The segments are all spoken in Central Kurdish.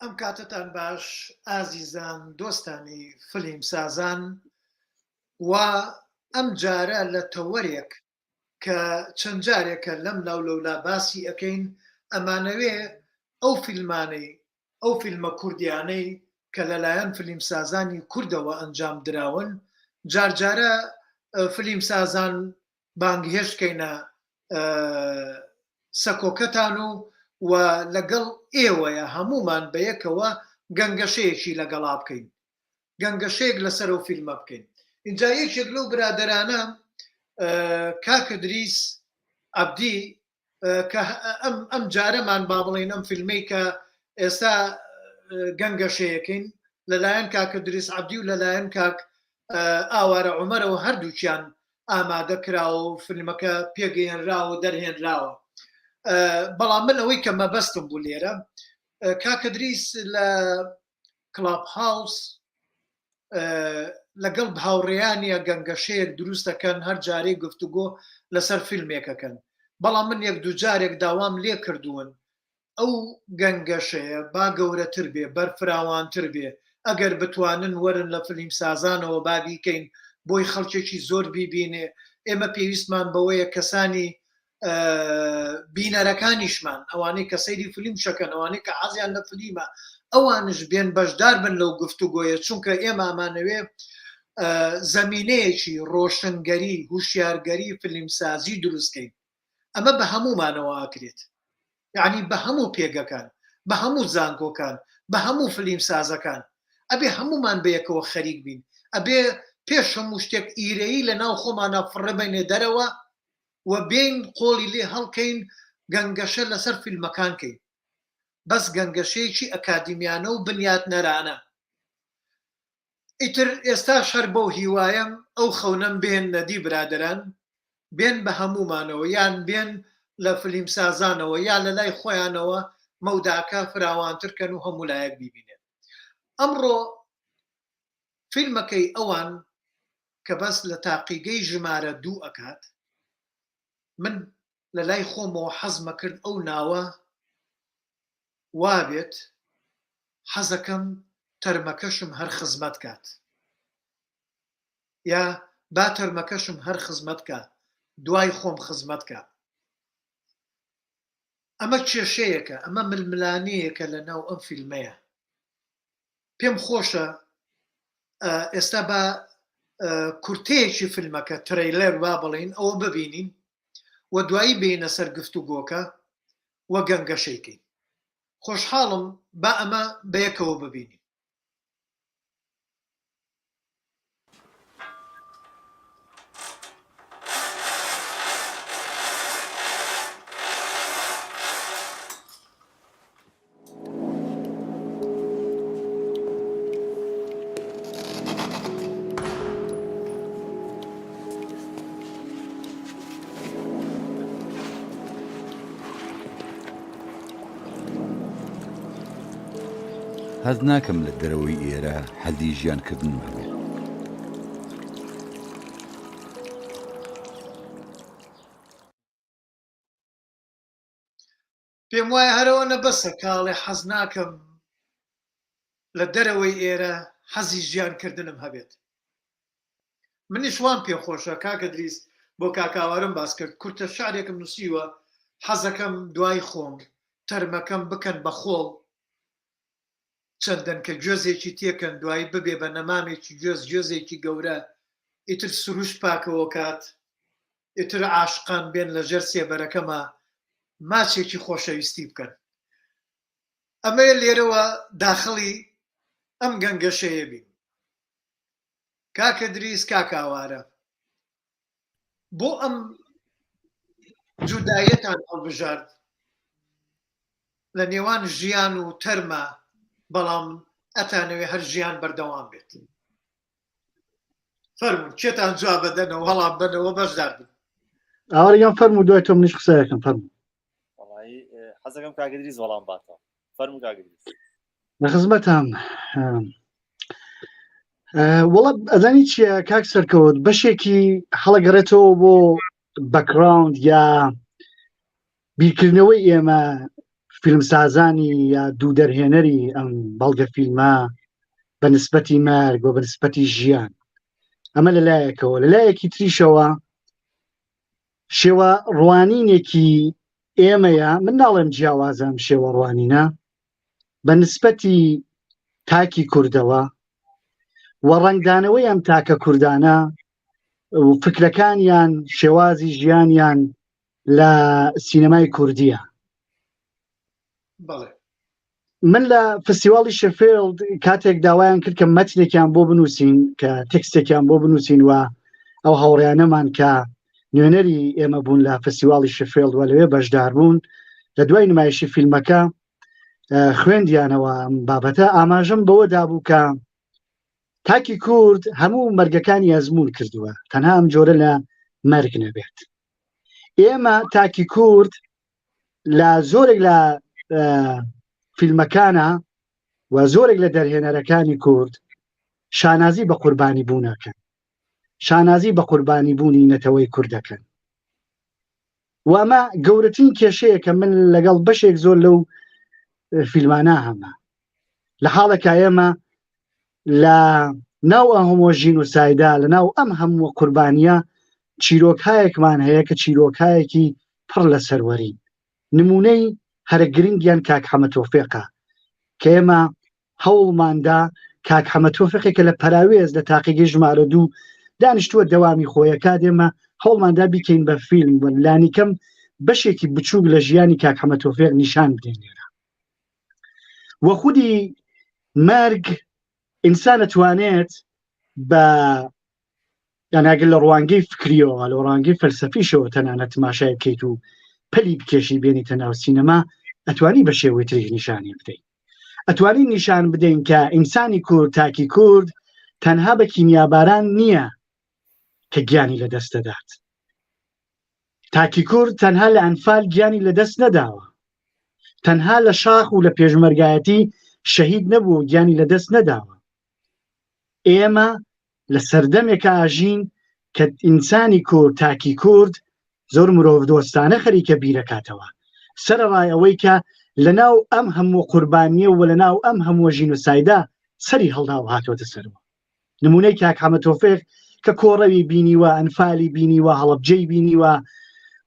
ئەم کاتتان باش ئازیزان دۆستانی فلیم سازان و ئەم جارە لە تەوەرێک کە چەند جارێکە لەم لەولەولا باسی ئەەکەین ئەمانەوێ ئەو فیلمانەی ئەو فیلمە کوردیانەی کە لەلایەن فلیم سازانی کوردەوە ئەنجام دراون جارجارە فلیم سازان بانگهێشتکەینە سەکۆکەتان و لەگەڵ ئێوەیە هەمومان بەیەکەوە گەنگەشەیەکی لەگەڵا بکەین گەنگەشەیەک لەسەر ئەو فیلمە بکەین اینجا یەکێک لەو برادرانە کاکە دریس عەبدی کە ئەم جارەمان با بڵێن ئەم فیلمەی کە ئێستا گەنگەشەیەکەین لەلایەن کاکە دریس عەبدی و لەلایەن کاک ئاوارە عومەرەوە هەردووکیان ئامادە کراوە و فیلمەکە پێگەیەنراوە و دەرهێنراوە بەڵام من ئەوەی کە مەبەستم بوو لێرە کاکە دریس لە کڵاب هاوس لەگەڵ هاوڕێیانیە گەنگەشەیەک دروست دەکەن هەر جارەی گفتوگۆ لەسەر فیلمێکەکەن بەڵام من یەک دوو جارێک داوام لێ کردوون ئەو گەنگەشەیە با گەورەتر بێ بەرفراوانتر بێ ئەگەر بتوانن وەرن لە فلیم سازانەوە بابیکەین بۆی خەڵکێکی زۆر بیبینێ ئێمە پێویستمان بەوەیە کەسانی بینەرەکانیشمان ئەوانەی کە سەیری فلیم شەکەن ئەوانەی کە حەزیان لە فلیمە ئەوانش بێن بەشدار بن لەو گفتوگۆیە چونکە ئێمە ئەمانەوێ زەمینەیەکی ڕۆشنگەری هوشیارگەری فلیمسازی دروستکەین ئەمە بە هەمومانەوە ئاکرێت یعنی بە هەموو پێگەکان بە هەموو زانکۆکان بە هەموو فلیم سازەکان ئەبێ هەمومان بەیەکەوە خەریک بین ئەبێ پێش هەموو شتێک ئیرەیی لە ناو خۆمانە فڕبێنێ دەرەوە و بین قۆڵی لێ هەڵکەین گەنگەشە لەسەر فیلمەکانکەین بەس گەنگەشەیەکی ئەکادیمیانە و بنیات نەرانە ئیتر ئێستا شەر بەو هیوایەم ئەو خەونەم بێن نەدی برادران بێن بە هەمومانەوە یان بێن لە فلیم سازانەوە یان لە لای خۆیانەوە مەوداکە فراوانترکەن و هەموو لایەک بیبینێن ئەمڕۆ فیلمەکەی ئەوان کە بەس لە تاقیگەی ژمارە 2 ئەکات من لە لای خۆمەوە حەزمە کرد ئەو ناوە وابێت حەزەکەم تەرمەکەشم هەر خزمەت کات یا با تەرمەکەشم هەر خزمەت کات دوای خۆم خزمەت کات ئەمە کێشەیەکە ئەمە ململانەیەکە لە ناو ئەم فیلمەیە پێم خۆشە ئێستا بە کورتەیەکی فیلمەکە ترەیلەر وا بڵین ئەوە ببینین و دوایی بینە سەر گفتوگۆکە و گەنگەشەیکەین خۆشحاڵم با ئەمە بەیەکەوە ببینین هەز ناکەم لە دەرەوەی ئێرە حەزی ژیانکردنم هەبێت پێم وایە هەرەوە نەبەسە کاڵێ حەز ناکەم لە دەرەوەی ئێرە حەزی ژیانکردنم هەبێت منیش وان پێخۆشە کاکە دریس بۆ کاکاوارم باس کرد کورتە شعرێکم نووسیوە حەزەکەم دوای خۆم تەرمەکەم بکەن بە خۆڵ چەندەن کە گوێزێکی تێکەن دوایی ببێ بە نەمامێکی گوێزێکی گەورە ئیتر سروش پاکەوە کات ئیتر عاشقان بێن لە ژێر سێبەرەکەمە ماچێکی خۆشەویستی بکەن ئەمە لێرەوە داخڵی ئەم گەنگەشەیە بین کاکە دریس کاکاوارە بۆ ئەم جودایەتان هەڵبژارد لە نێوان ژیان و تەرمە بەڵام ئەتانەوێ هەر ژیان بەردەوام بێت فەرمون چێتان جواب بدەنەوە هەڵام بنەوە بەشدار بن ئاوەریان فەرموو دوای تۆ منیش قسەیەکەم فەرموو حەزەکەم کاکە دریس وەڵام باتەوە فەرموو کاکە دریس لە خزمەتام وەڵا ئەزانی چییە کاک سەرکەوت بەشێکی هەڵەگەڕێتەوە بۆ بەکراوند یا بیرکردنەوەی ئێمە فیلمسازانی یا دوو دەرهێنەری ئەم بەڵگە فیلمە بە نسبەتی مەرگ و بە نسبەتی ژیان ئەمە لەلایەکەوە لەلایەکی تریشەوە شێوە ڕوانینێکی ئێمەیە من ناڵێم جیاوازم شێوە ڕوانینە بە نسبەتی تاکی کوردەوە و ڕنگدانەوەی ئەم تاکە کوردانە و فکرەکانیان شێوازی ژیانیان لە سینەمای کوردیە. من لە فستیواڵی شەفێڵد کاتێک داوایان کرد کە مەتنێکیان بۆ بنووسین کە تێکستێکیان بۆ بنووسین و ئەو هاوڕیانەمان کە نوێنەری ئێمە بوون لە فستیواڵی شەفێڵد و لەوێ بەشدار بوون لە دوای نمایشی فیلمەکە خوێندیانەوە بابەتە ئاماژەم بەوە دابوو کە تاکی کورد هەموو مەرگەکانی ئەزمون کردووە تەنها ئەم جۆرە لە مەرگ نەبێت. ئێمە تاکی کورد لە زۆرێک لە فیلمەکانە و زۆرێک لە دەرهێنەرەکانی کورد شانازی بە قوربانی بوونەکەن شانازی بە قوربانی بوونی نەتەوەی کوردەکەن و ئەمە گەورەترین کێشەیە کە من لەگەڵ بەشێک زۆر لەو فیلمانە هەمە لە حاڵێکە ئێمە لە ناو ئەهۆمۆژین و سایدا لە ناو ئەم هەموو قوربانیە چیرۆکایەکمان هەیە کە چیرۆکایەکی پڕ لە سەروەرین نمونەی هەرە گرنگیان کاک حەمەد تۆفیقە کە ئێمە هەوڵماندا کاک حەمەد تۆفیقێکە لە پەراوێز لە تاقیگەی ژمارە 2 دانیشتووە دەوامی خۆیەکە دێمە هەوڵماندا بیکەین بە فیلم لانیکەم بەشێکی بچووک لە ژیانی کاک حەمەد تۆفیق نیشان بدێنێرە وە خودی مەرگ ئینسان ئەتوانێت بە یاناگەر لە ڕوانگەی فکریەوە لە ڕوانگەی فەلسەفیشەوە تەنانەت تماشای بکەیت و پەلی بکێشی بێنیتە ناو سینەما ئەتوانی بە شێوەی تریش نیشانی بدەیت ئەتوانی نیشان بدەین کە ئینسانی کورد تاکی کورد تەنها بە کیمیاباران نییە کە گیانی لەدەست دەدات تاکی کورد تەنها لە ئەنفال گیانی لەدەست نەداوە تەنها لە شاخ و لە پێشمەرگایەتی شەهید نەبوو گیانی لەدەست نەداوە ئێمە لە سەردەمێکە ئاژین کە ئینسانی کورد تاکی کورد زۆر مرۆڤ دۆستانە خەریکە بیرەکاتەوە سەرەڕای ئەوەی کە لە ناو ئەم هەموو قوربانیە و لە ناو ئەم هەموو ژینۆسایدا سەری هەڵدا و هاتۆتە سەرەوە نمونەی کاک حەمەد تۆفیق کە کۆڕەوی بینیوە ئەنفالی بینیوە هەڵەبجەی بینیوە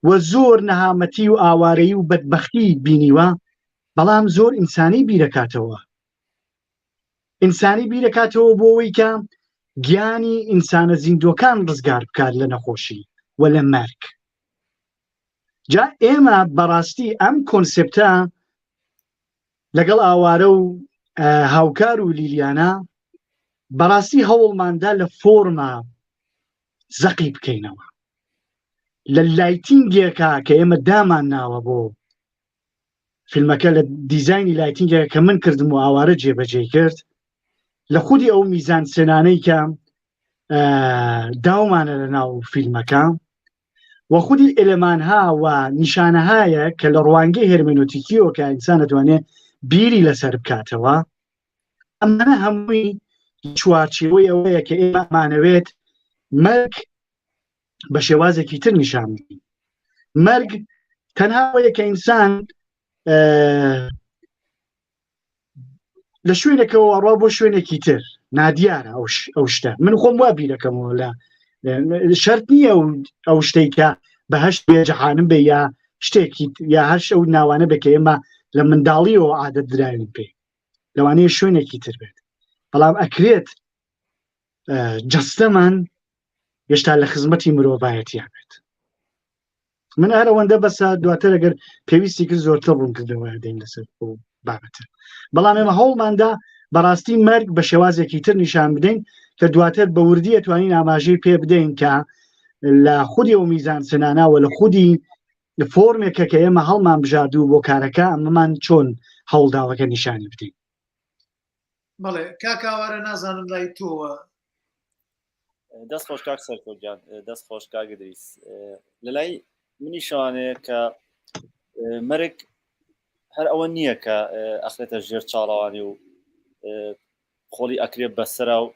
و زۆر نەهامەتی و ئاوارەیی و بەدبەختی بینیوە بەڵام زۆر ئینسانی بیرەکاتەوە ئینسانی بیرەکاتەوە بۆ ئەوەی کە گیانی ئینسانە زیندوەکان ڕزگار بکات لە نەخۆشی و لە مەرگ جا ئێمە بەڕاستی ئەم کۆنسێپتە لەگەڵ ئاوارە و هاوکار و لیلیانە بەڕاستی هەوڵماندا لە فۆرمە زەقی بکەینەوە لە لایتینگێکە کە ئێمە دامان ناوە بۆ فیلمەکە لە دیزایانی لایتینگێکە کە من کردم و ئاوارە جێبەجێ کرد لە خودی ئەو میزان سێنانەی کە داومانە لە ناو فیلمەکە و خودی ئێلەمانها و نیشانەهایە کە لە ڕوانگەی هێرمێنۆتیکیەوە کە ئینسان دەتوانێت بیری لەسەر بکاتەوە ئەمانە هەمووی چوارچێوەی ئەوەیە کە ئێمە ئەمانەوێت مەرگ بە شێوازێکی تر نیشان بدەین مەرگ تەنها ئەوەیە کە ئینسان لە شوێنێکەوە ڕوا بۆ شوێنێکی تر نادیارە ئەو شتە من خۆم وا بیرەکەمەوە لە شەرت نییە ئەو شتێک کە بەهەشت بێ جەهانم بێ یا شتێکی یا هەر شەو ناوانە بێ کە ئێمە لە منداڵیەوە عادەت دراوین پێ لەوانەیە شوێنێکی تر بێت بەڵام ئەکرێت جەستەمان هێشتا لە خزمەتی مرۆڤایەتیان بێت من هەر ئەوەندە بەسە دواتر ئەگەر پێویستی کرد زۆرتر ڕوون کردەوە دەین لەسەر بابەتە بەڵام ئێمە هەوڵماندا بەڕاستی مەرگ بە شێوازێکی تر نیشان بدەین کە دواتر بە وردی ئەتوانین ئاماژەی پێ بدەین کە لە خودی ئەو میزان سناناوە لە خودی فۆرمێکە کە ئێمە هەڵمان بژاردوو بۆ کارەکە ئەمەمان چۆن هەوڵداوەکە نیشانی بدەین. بەڵێ کاکاوارە نازانم لای تۆوە دەست خۆش کاک سەرکۆجان دەست خۆش کاگدریس لە لای منی شوانەیە کە مەرگ هەر ئەوە نییە کە ئەخرێتە ژێر چاڵەوانی و خۆڵی ئەکرێت بەسەرا و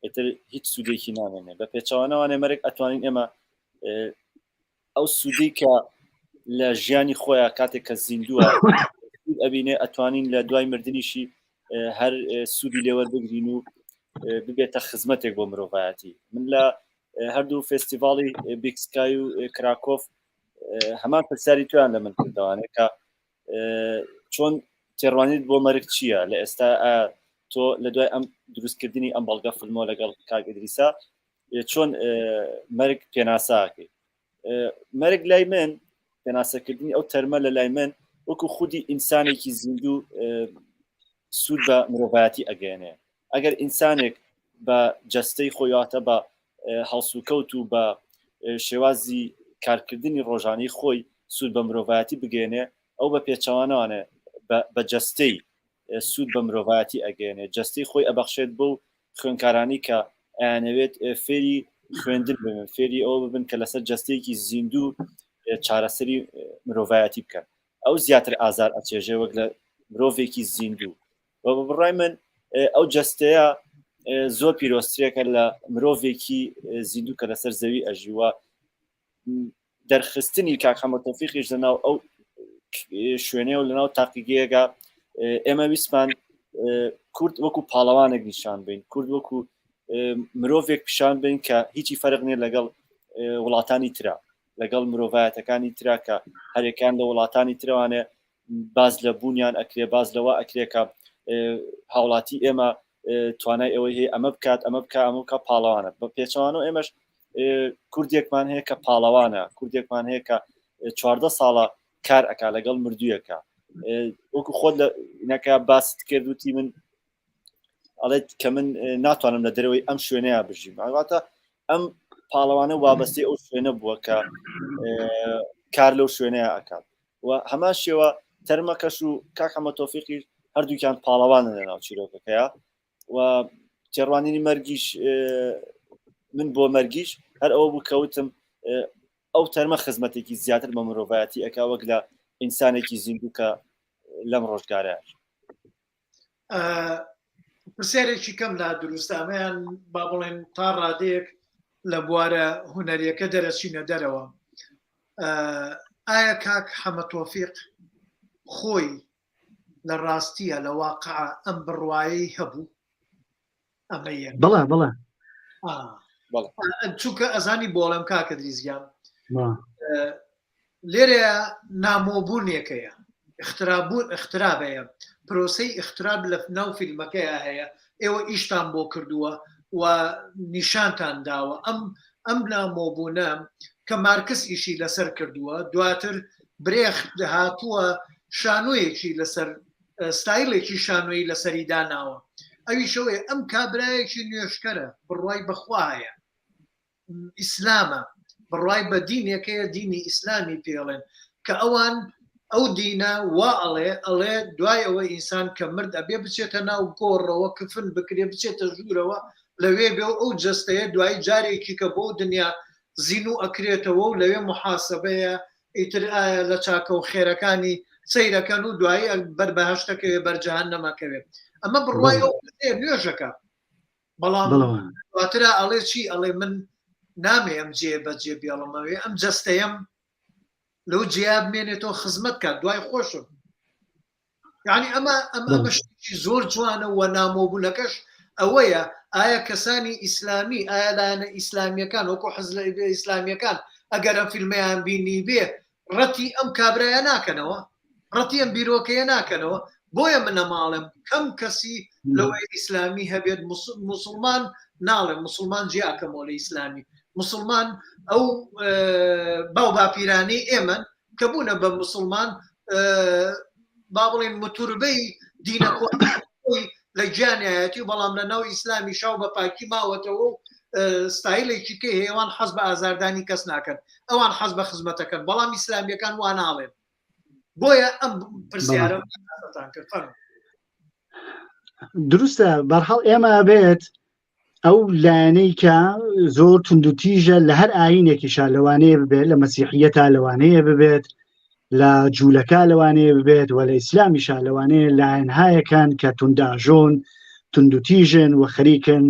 ئێتر هیچ سوودێکی نامێنێ بە پێچەوانەوانێ مەرگ ئەتوانین ئێمە ئەو سوودی کە لە ژیانی خۆیان کاتێک کە زیندووە ئەبینێ ئەتوانین لە دوای مردنیشی هەر سوودی لێوەربگرین و ببێتە خزمەتێک بۆ مرۆڤایەتی. من لە هەردوو فستیڤاڵی بیکسکای و کراکۆف هەمان پرسیاری تویان لە من کردوانێ کە چۆن تێڕوانیت بۆ مەرگ چییە لە ئێستا تۆ لە دوای ئەم دروستکردنی ئەم بەڵگە فلمۆ لەگەڵ کاک ئیدریسا چۆن مەرگ پێناساکەی. مەرگ لای من پێناسەکردنی ئەو تەرمە لە لای من وەکو خودی ئینسانێکی زیندوو سوود بە مرۆڤایەتی ئەگەێنێ. ئەگەر ئینسانێک بە جەستەی خۆیاتە بە هەڵسوکەوت و بە شێوازی کارکردنی ڕۆژانەی خۆی سوود بە مرۆڤایەتی بگەێنێ ئەو بە پێچەوانەوانێ بە جەستەی سوود بە مرۆڤایەتی ئەگەێنێ جەستەی خۆی ئەبەخشێت بۆ خوێنکارانی کە ئەیانەوێت فێری خوێندن ببن فێری ئەوە ببن کە لەسەر جەستەیەکی زیندوو چارەسەری مرۆڤایەتی بکەن ئەو زیاتر ئازار ئەچێژێ وەک لە مرۆڤێکی زیندوو و بە بڕای من ئەو جەستەیە زۆر پیرۆسترێکە لە مرۆڤێکی زیندوو کە لەسەر زەوی ئەژیوە دەرخستنی کاک حەمەد تەوفیقیش لەناو ئەو شوێنێ و لەناو تاقیگەیەکە ئێمە ویسمان کورد وەکو پاڵەوانێک نیشان بین کورد وەکو مرۆڤێک پیشان بین کە هیچی فەرق نیە لەگەڵ وڵاتانی ترا لەگەڵ مرۆڤایەتەکانی ترا کە هەرێکیان لە وڵاتانی ترەوانێ باز لە بوونیان ئەکرێ باز لەوە ئەکرێکە هاوڵاتی ئێمە توانای ئەوەی هەیە ئەمە بکات ئەمە بکە پاڵەوانە بە پێچەوانە و ئێمەش کوردێکمان هەیە کە پاڵەوانە کوردێکمان هەیە کە 14 ساڵە کار ئەکا لەگەڵ مردوویەکە وەکو خۆت لە نەکە باست کردوتی من ئەڵێت کە من ناتوانم لە دەرەوەی ئەم شوێنەیە بژیم ئەواتە ئەم پاڵەوانە وابەستی ئەو شوێنە بووە کە کار لەو شوێنەیە ئەکات و هەمان شێوە تەرمەکەش و کاک حەمەد تەوفیقی هەردووکیان پاڵەوانە لەناو چیرۆکەکەیە و تێڕوانینی مەرگیش من بۆ مەرگیش هەر ئەوە بوو کەوتم ئەو تەرمە خزمەتێکی زیاتر بە مرۆڤایەتی ئەکا وەک لە ئینسانێکی زیندوو کە لەم ڕۆژگارەیە. پرسیارێکی کەم لا دروستامەیان با بڵێن تا ڕادەیەک لە بوارە هونەریەکە دەرەچینە دەرەوە ئایا کاک حەمەد تەوفیق خۆی لە ڕاستیە لە واقع ئەم بڕوایی هەبوو ئەمەیە بەڵێ چونکە ئەزانی بۆڵم کاکە دریزگیان لێرەیە نامۆبوونێکەیە اخترابەیە پرۆسەی اختراب لە ناو فیلمەکەیە هەیە ئێوە ئیشتان بۆ کردووە و نیشانتان داوە ئەم نامۆبوونە کە مارکس ئیشی لەسەر کردووە دواتر برێخت هاتووە شانۆیەکی لەسەر ستایلێکی شانۆیی لەسەری داناوە ئەوی شەوەیە ئەم کابرایەکی نوێشکەرە بڕوای بەخوایە ئیسلامە بڕوای بە دینێکەیە دینی ئیسلامی پێڵێن کە ئەوان ئەو دینە وا ئەڵێ دوای ئەوە ئینسان کە مرد ئەبێ بچێتە ناو گۆڕەوە کفن بکرێ بچێتە ژوورەوە لەوێ بێ ئەو جەستەیە دوای جارێکی کە بۆ دنیا زین و ئەکرێتەوە و لەوێ محاسبەیە ئیتر لە چاکە و خێرەکانی سەیرەکەن و دوایی بەربەهشتەکەوێ بەرجەهان نەماکەوێت ئەمە بڕوای ئەو نوێژەکە بەڵام دواترە ئەڵێ چی ئەڵێ من نامێ ئەم جێ بەجێ بێڵمەوێ ئەم جەستەیەم لەو جیاب مێنێتەوە خزمەت کات دوای خۆشم یعنی ئەمە شتێکی زۆر جوانە و نامۆبوونەکەش ئەوەیە ئایا کەسانی ئیسلامی ئایا لایەنە ئیسلامیەکان وەکو حەزب ئیسلامیەکان ئەگەر ئەم فیلمیان بینی بێ ڕەتی ئەم کابرایە ناکەنەوە ڕەتی ئەم بیرۆکەیە ناکەنەوە بۆیە منە ماڵم کەم کەسی لەوەی ئیسلامی هەبێت موسڵمان ناڵێ موسڵمان جیاکەمەوە لە ئیسلامی موسڵمان ئەو باو باپیرانی ئێمە کە بوونە بە موسڵمان با بڵێن متوربەی دینە لە گیانایەتی و بەڵام لە ناو ئیسلامی شاو بە پاکی ماوەتەوە و ستایلێکی کە هێوان حەز بە ئازاردانی کەس ناکەن ئەوان حەز بە خزمەتەکەن بەڵام ئیسلامیەکان وا ناڵێن بۆیە ئەم پرسیارە دروستە بەرحەڵ ئێمە بێت ئەو لایەنەی کە زۆر توندوتیژە لە هەر ئاینێکیشا لەوانەیە ببێت لە مەسیحیەتە لەوانەیە ببێت لە جوولەکە لەوانەیە ببێت و لە ئیسلامیشا لەوانەیە لایەنهایەکان کە تونداژۆن توندوتیژن و خەریکن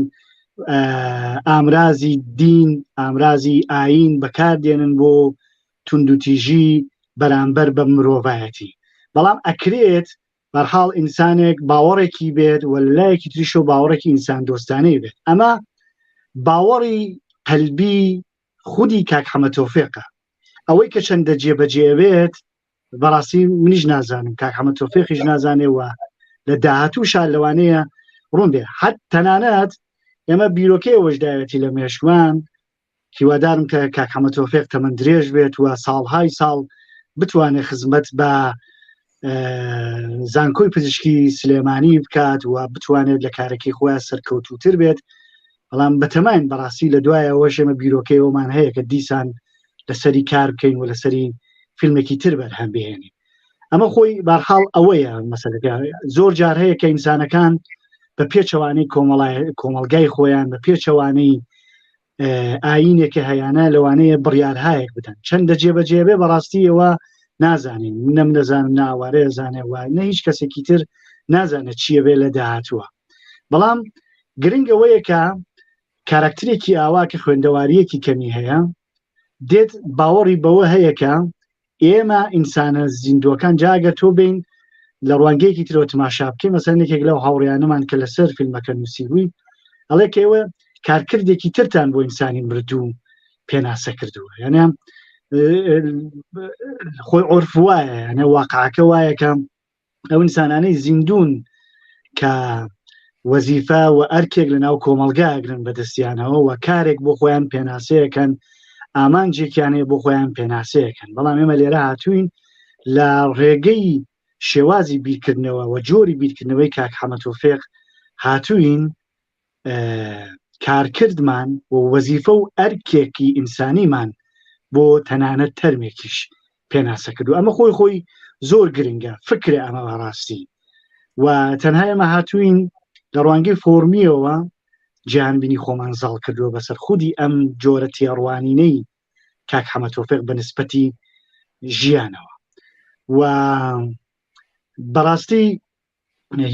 ئامرازی دین ئامرازی ئاین بەکاردێنن بۆ توندوتیژی بەرامبەر بە مرۆڤایەتی بەڵام ئەکرێت بەرحاڵ ئینسانێک باوەڕێکی بێت و لایەکی تریشە و باوەڕێکی ئینسان دۆستانەی بێت ئەمە باوەڕی قەلبی خودی کاک حەمەد تۆفیقە ئەوەی کە چەندە جێبەجێ بێت بەڕاستی منیش نازانم کاک حەمەد تۆفیقیش نازانێەوە لە داهاتووشان لەوانەیە ڕوون بێ حەت تەنانەت ئێمە بیرۆکەیەوەش داوێتی لە مێشکوان هیوادارم کە کاک حەمەد تۆفیق تەمەن درێژ بێت و ساڵهای ساڵ بتوانێت خزمەت بە زانکۆی پزیشکی سلێمانی بکات و بتوانێت لە کارێکی خۆیان سەرکەوتوتر بێت بەڵام بەتەماین بەڕاستی لە دوایەوەش ئێمە بیرۆکەیەوەمان هەیە کە دیسان لەسەری کار بکەین و لەسەری فیلمێکی تر بەرهەم بهێنین ئەمە خۆی بەرحاڵ ئەوەیە مەسەلەکە زۆر جار هەیە کە ئینسانەکان بە پێچەوانەی کۆمەلگای خۆیان بە پێچەوانەی ئاینێکە هەیەە لەوانەیە بڕیارهایەک بدەن چەندە جێبەجێبێ بەڕاستیەوە نازانین نەم نەزانم ناوارەیە زانێ وای نە هیچ کەسێکی تر نازانێت چییە بێ لە داهاتووە بەڵام گرنگەوەیە کە کاراکترێکی ئاوا کە خوێندەواریەکی کەمی هەیە دێت باوەڕی بەوە هەیە کە ئێمە ئینسانە زیندوەکان جاگە تۆ بین لە ڕوانگەیەکی ترەوە تماشا بکەین مەسەلێکێک لەو هاوڕیانەمان کە لەسەر فیلمەکە نووسیبووی ئەڵێ کەوە کارکردێکی ترتان بۆ ئینسانی مردوو پێناسە کردووە یانە خۆی عرف وایە یانە واقعەکە وایە کە ئەو ئینسانانەی زیندون کە وەزیفە و ئەرکێک لە ناو کۆمەلگاگرن بەدەستیانەوە و کارێک بۆ خۆیان پێناسەیەکەن ئامانجێکیانەیە بۆ خۆیان پێناسەیەکەن بەڵام ئێمە لێرە هاتوین لە ڕێگەی شێوازی بیرکردنەوە و جۆری بیرکردنەوەی کاک حەمەد تۆفیق هاتوین کارکردمان و وەزیفە و ئەرکێکی ئینسانیمان بۆ تەنانەت تەرمێکیش پێناسە کردو ئەمە خۆی زۆر گرنگە فکرە ئەمە ڕاستی و تەنها ئێمە هاتوین لە ڕوانگەی فۆرمیەوە جیهانبینی خۆمان زاڵ کردووە بەسەر خودی ئەم جۆرە تێڕوانینەی کاک حەمەد تۆفیق بە نسبەتی ژیانەوە و بەڕاستی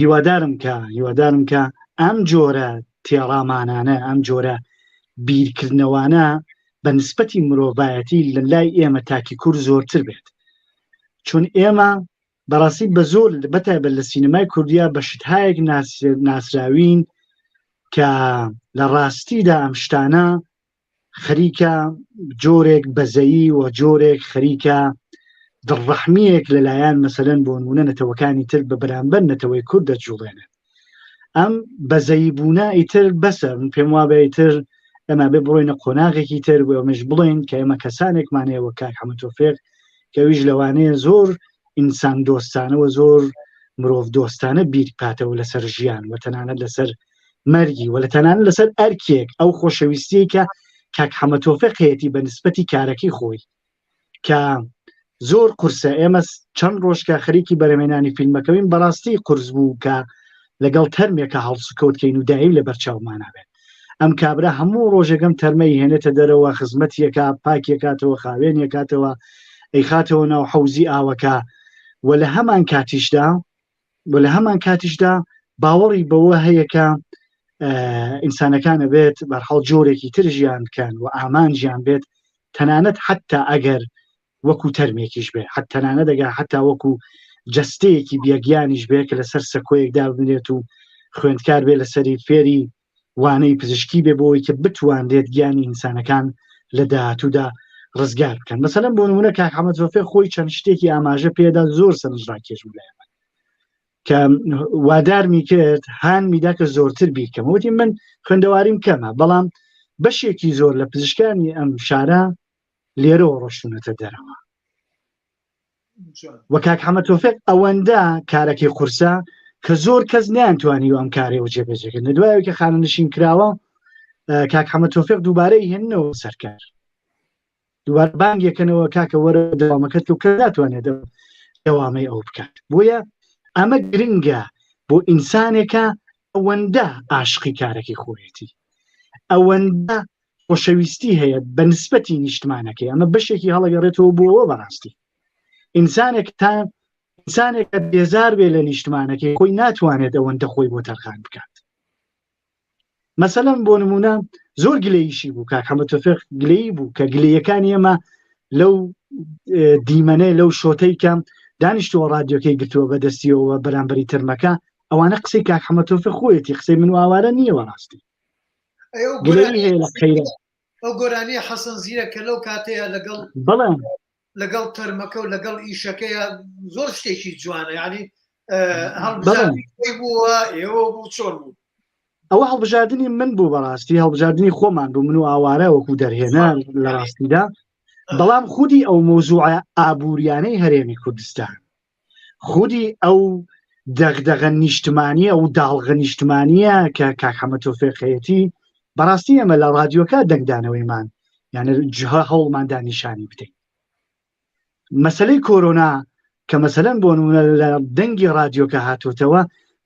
هیوادارم کە ئەم جۆرە تێڕامانانە ئەم جۆرە بیرکردنەوانە بە نسبەتی مرۆڤایەتی لە لای ئێمە تاکی کورد زۆرتر بێت چون ئێمە بەڕاستی بە زۆر بەتایبەت لە سینەمای کوردیا بە شتهایەک ناسراوین کە لە ڕاستیدا ئەم شتانە خەریکە جۆرێک بەزەیی و جۆرێک خەریکە دڕەحمیەک لەلایەن مەسەلەن بۆ نمونە نەتەوەکانی تر بە بەرامبەر نەتەوەی کورد دەجوڵێنێت ئەم بەزەیی بوونە ئیتر بەسە من پێم وابێ ئیتر ئەمە بێ بڕۆینە قۆناغێکی تر بۆ ئەمەش بڵێن کە ئێمە کەسانێکمانەیەوە کاک حەمەد تۆفیق کەویش لەوانەیە زۆر ئینسان دۆستانەوە زۆر مرۆڤ دۆستانە بیرکاتەوە لەسەر ژیان و تەنانەت لەسەر مەرگی و لە تەنانەت لەسەر ئەرکێک ئەو خۆشەویستیکە کاک حەمەد تۆفیق هەیەی بە نسبەتی کارەکەی خۆی کە زۆر قورسە ئێمە چەند ڕۆژکە خەریکی بەرەمێنانی فیلمەکەوین بەڕاستی قورس بوو کە لەگەڵ تەرمێکە هەڵسوکەوتکەین و دایم لە بەرچاومانابێت ئەم کابرا هەموو ڕۆژێکم تەرمەی هێنێتە دەرەوە خزمەتیەکە پاکێکاتەوە خاوێنیەکاتەوە ئەیخاتەوە ناو حەوزی ئاوەکە و لە هەمان کاتیشدا باوەڕی بەوە هەیە کە ئینسانەکانە بێت بەرحەڵ جۆرێکی تر ژیان بکەن و ئامان ژیان بێت تەنانەت حتا ئەگەر وەکو تەرمێکیش بێ حتا تەنانە دەگا حتا وەکو جەستەیەکی بیەگیانیش بێ کە لەسەر سەکۆیەکدا بنێت و خوێندکار بێ لەسەری فێری وانەی پزیشکی بێ بۆەوەی کە بتوانێت گیانی ئینسانەکان لە داهاتوودا ڕزگار بکەن مەسەلەن بۆ نمونە کاک حەمەد تۆفیق خۆی چەند شتێکی ئاماژە پێدا زۆر سەرنجڕاکێش بوو لایەن کە وادارمی کرد هان میدا کە زۆرتر بیکەم وتی من خوێندەواریم کەمە بەڵام بەشێکی زۆر لە پزیشکانی ئەم شارە لێرەوە ڕۆشتونەتە دەرەوە وە کاک حەمەد تۆفیق ئەوەندە کارەکەی قورسە کە زۆر کەس نیانتوانی و ئەم کارێەوە جێبەجێکردن لە دوایەوە کە خانەنشین کراوە کاک حەمەد تۆفیق دووبارەی هێننەوە سەرکار دووبار بانگێکەنەوە کاکە وەرە دەوامەکەت و کە ناتوانێت دەوامەی ئەو بکات بۆیە ئەمە گرنگە بۆ ئینسانێکە ئەوەندە عاشقی کارێکی خۆیەتی ئەوەندە خۆشەویستی هەیە بە نسبەتی نیشتمانەکەی ئەمە بەشێکی هەڵەگەڕێتەوە بۆەوە بەڕاستی ئینسانێکە بێزار بێ لە نیشتمانەکەی خۆی ناتوانێت ئەوەندە خۆی بۆ تەرخان بکات مەسەلەن بۆ نمونە زۆر گلەییشی بوو کاک حەمەد تۆفیق گلەیی بوو کە گلەیەکانی ئێمە لەو دیمەنەی لەو شۆتەی کەم دانیشتووە ڕادیۆکەی گرتووە بەدەستیەوە بەرامبەری ترمەکە ئەوانە قسەی کاک حەمەد تۆفیق خۆیەتی قسەی من ئاوارە نییەوە ڕاستی گلەیی هەیە لە خەیرە ئەو گۆرانی حەسەن زیرەکە لەو کاتەیە لەگەڵ تەرمەکە و لەگەڵ ئیشەکەیە زۆر شتێکی جوانە یعنی هەڵبژاردنی بووە ئێوە بوو چۆن بوو ئەوە هەڵبژاردننی من بوو بەڕاستی هەڵبژاردننی خۆمان بوو من و ئاوارە وەکو دەرهێنا لە ڕاستیدا بەڵام خودی ئەو مۆزوع ئابووریانەی هەرێمی کوردستان خودی ئەو دەغدەغە نیشتمانیە و داڵغە نیشتمانیە کە کاک حەمەد تۆفیق هەیەتی بەڕاستی ئەمە لە ڕادیۆکە دەنگدانەوەیمان یانە جهە هەوڵماندا نیشانی بدەین مەسەلەی کۆرۆنا کە مەسەلەن بۆ نمونە لە دەنگی ڕادیۆکە هاتوتەوە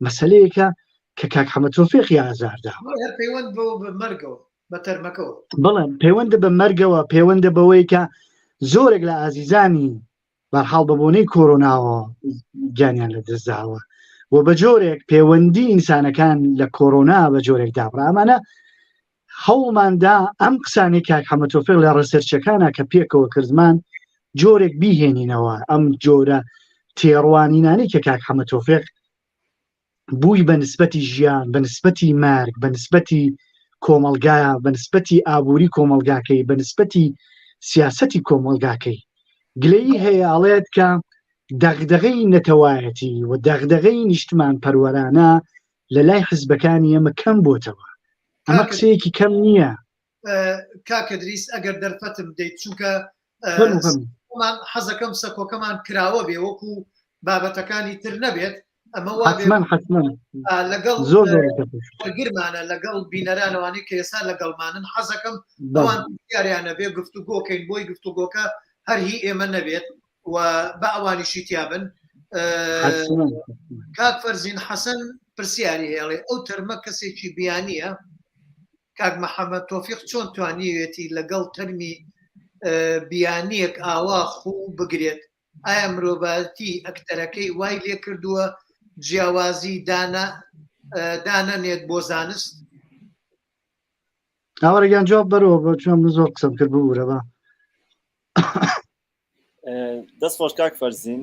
مەسەلەیەکە کە کاک حەمەد تۆفیقی ئازارداوە پەیوەند بۆ مەرگەوە بە تەرمەکەەوە بەڵێ پەیوەندە بە مەرگەوە پەیوەندە بەوەی کە زۆرێک لە ئازیزانی بەرحاڵ بەبوونەی کۆرۆناوە گیانیان لە دەستداوە و بە جۆرێک پەیوەندی ئینسانەکان لە کۆرۆنا بە جۆرێک دابڕا ئەمانە هەوڵماندا ئەم قسانی کاک حەمەد تۆفیق لە ڕسەرچەکانە کە پێکەوە کردمان جۆرێک بیهێنینەوە ئەم جۆرە تێڕوانینانی کە کاک حەمەد تۆفیق بووی بە نسبەتی ژیان بە نسبەتی مارگ بە نسبەتی کۆمەلگایە بە نسبەتی ئابووری کۆمەلگاکەی بە نسبەتی سیاسەتی کۆمەلگاکەی گلەیی هەیەڵێت کە دەغدەغەی نەتەوایەتی و دەغدەغەی نیشتمان پەروەرانە لە لای حزبەکانی ئەمە کەم بۆتەوە ئەمە قسەیەکی کەم نییە کاکە دریس ئەگەر دەرفەتم دەیت چونکە حەزەکەم سەکۆکەمان کراوە بێ وەکو بابەتەکانی تر نەبێت ئەمە لەگەڵ گرمانە لەگەڵ بینەرانەوانی کە ئێستا لەگەڵمانن حەزەکەم ئەوان یاریانە بێ گفتوگۆکەین بۆی گفتوگۆکە هەر هی ئێمە نەبێت و بە ئەوانیشی تیابن کاک فەرزین حەسەن پرسیاری هێڵێ ئەو تەرمە کەسێکی بیانیە کاک محەممەد تۆفیق چۆن توانیوێتی لەگەڵ تەرمی بیانیەک ئاوا خوو بگرێت ئایا مرۆڤەتی ئەکتەرەکەی وای لێ کردووە جیاوازی دانەنێت بۆ زانست ئاوەرەگیان جواب بەرەوە بە چۆن زۆر قسەم کرد بوورە بە دەست خۆش کاک فەرزین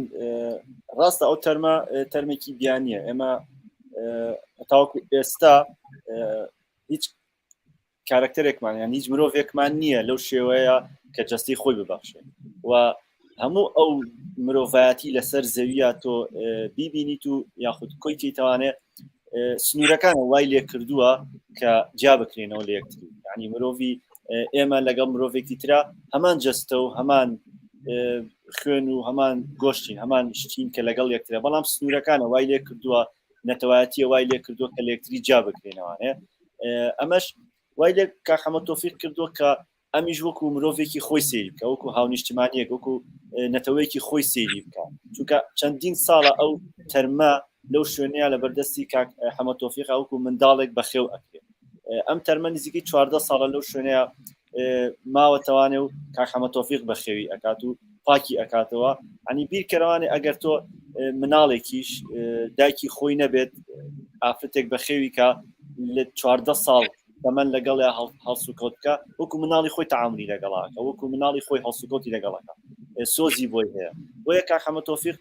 ڕاستە ئەو تەرمە تەرمێکی بیانیە ئێمە تاوەکو ئێستا هیچ کارکتەرێکمان یان هیچ مرۆڤێکمان نییە لەو شێوەیە کە جەستی خۆی ببەخشێت و هەموو ئەو مرۆڤایەتی لەسەر زەویە تۆ بیبینیت و یاخود کۆی تێیتوانێت سنوورەکانە وای لێ کردووە کە جا بکرێنەوە لە یەکتر یعنی مرۆڤی ئێمە لەگەڵ مرۆڤێکی ترا هەمان جەستە و هەمان خوێن و هەمان گۆشتین هەمان شتین کە لەگەڵ یەکترە بەڵام سنوورەکانە وای لێ کردووە نەتەوایەتیە وای لێ کردووە کە لە یەکتری جا بکرێنەوەێ ئەمەش وای لێ کاک حەمەد تۆفیق کردووە کە ئەمیش وەکو مرۆڤێکی خۆی سێری بکە وەکو هاونیشتمانیەک وەکو نەتەوەیەکی خۆی سێری بکە چونکە چەندین ساڵە ئەو تەرمە لەو شوێنەیە لە بەردەستی کاک حەمەد تۆفیق وەکو منداڵێک بەخێو ئەکرێت ئەم تەرمە نزیکی 14 ساڵە لەو شوێنەیە ماوەتەوانێ و کاک حەمەد تۆفیق بەخێوی ئەکات و پاکی ئەکاتەوە ئەنی بیرکەرەوانێ ئەگەر تۆ مناڵێکیش دایکی خۆی نەبێت ئافرەتێک بەخێوی کە لە 14 ساڵ دەمەن لەگەڵ هەڵسوکەوتکە وەکو مناڵی خۆی تەعاملی لەگەڵاکە وەکو مناڵی خۆی هەڵسوکەوتی لەگەڵەکە سۆزی بۆی هەیە بۆیە کاک حەمەد تۆفیق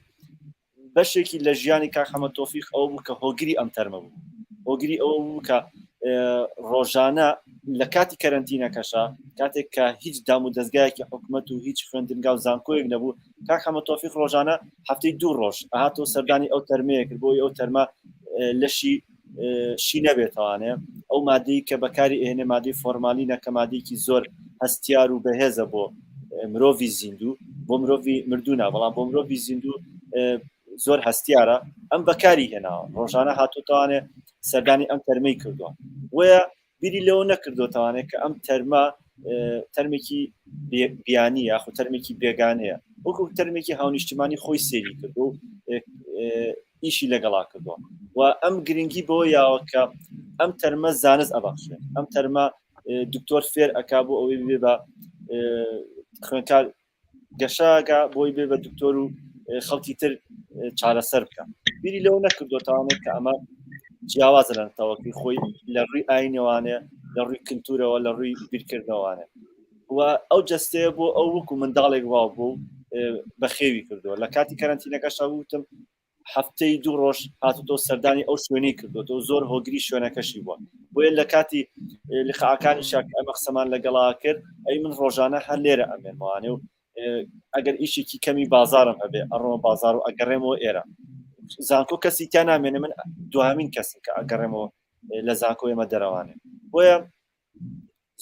بەشێکی لە ژیانی کاک حەمەد تۆفیق ئەو بوو کە هۆگری ئەم تەرمە بوو هۆگری ئەوە بوو کە ڕۆژانە لە کاتی کەرەنتینەکەشە کاتێک کە هیچ دام و دەستگایەکی حکومەت و هیچ خوێندنگا و زانکۆیەک نەبوو کاک حەمەد تۆفیق ڕۆژانە هەفتەی 2 ڕۆژ ئاهاتەوە سەردانی ئەو تەرمەیە کرد بۆی ئەو تەرمە لەشی شی نەبێتوانێ ئەو مادەی کە بەکاری ئێنێ مادەی فۆرمالینە کە مادەیەکی زۆر هەستیار و بەهێزە بۆ مرۆڤی زیندوو بۆ مرۆڤی مردوونە بەڵام بۆ مرۆڤی زیندوو زۆر هەستیارە ئەم بەکاری هێناوە ڕۆژانە هاتووتوانێ سەردانی ئەم تەرمەی کردووە وەیە بیری لەوە نەکردوتوانێت کە ئەم تەرمە تەرمێکی بیانی یاخود تەرمێکی بێگانەیە وەکو تەرمێکی هاونیشتمانی خۆی سێری کردو و ئیشی لەگەڵا کردووە و ئەم گرنگی بۆ یاوە کە ئەم تەرمە زانست ئەبەخشێت ئەم تەرمە دکتۆر فێر ئەکا بۆ ئەوەی بێ بە خوێنکار گەشاگە بۆی بێ بە دکتۆر و خەڵکی تر چارەسەر بکە بیری لەو نەکردوتوانێت کە ئەمە جیاوازە لە تەواقی خۆی لە ڕووی ئاینەوانێ لە ڕووی کلتورەوە لە ڕووی بیرکردنەوانێ و ئەو جەستەیە بۆ ئەو وەکو منداڵێک وا بوو بەخێوی کردووە لە کاتی کەرەنتینەکەشا وتم هەفتەی 2 ڕۆژ هاتوتۆ سەردانی ئەو شوێنەی کردوەوە زۆر هۆگری شوێنەکەشی بووە بۆیە لە کاتی لقاعەکانی شاک ئەمە قسەمان لەگەڵا کرد ئەی من ڕۆژانە هەر لێرە ئەمێنمانێ و ئەگەر ئیشێکی کەمی بازارم هەبێ ئەڕۆمە بازار و ئەگەڕێمەوە ئێرە زانکۆ کەسی تا نامێنێ من دوامین کەسم کە ئەگەڕێمەوە لە زانکۆ ئێمە دەرەوانێ بۆیە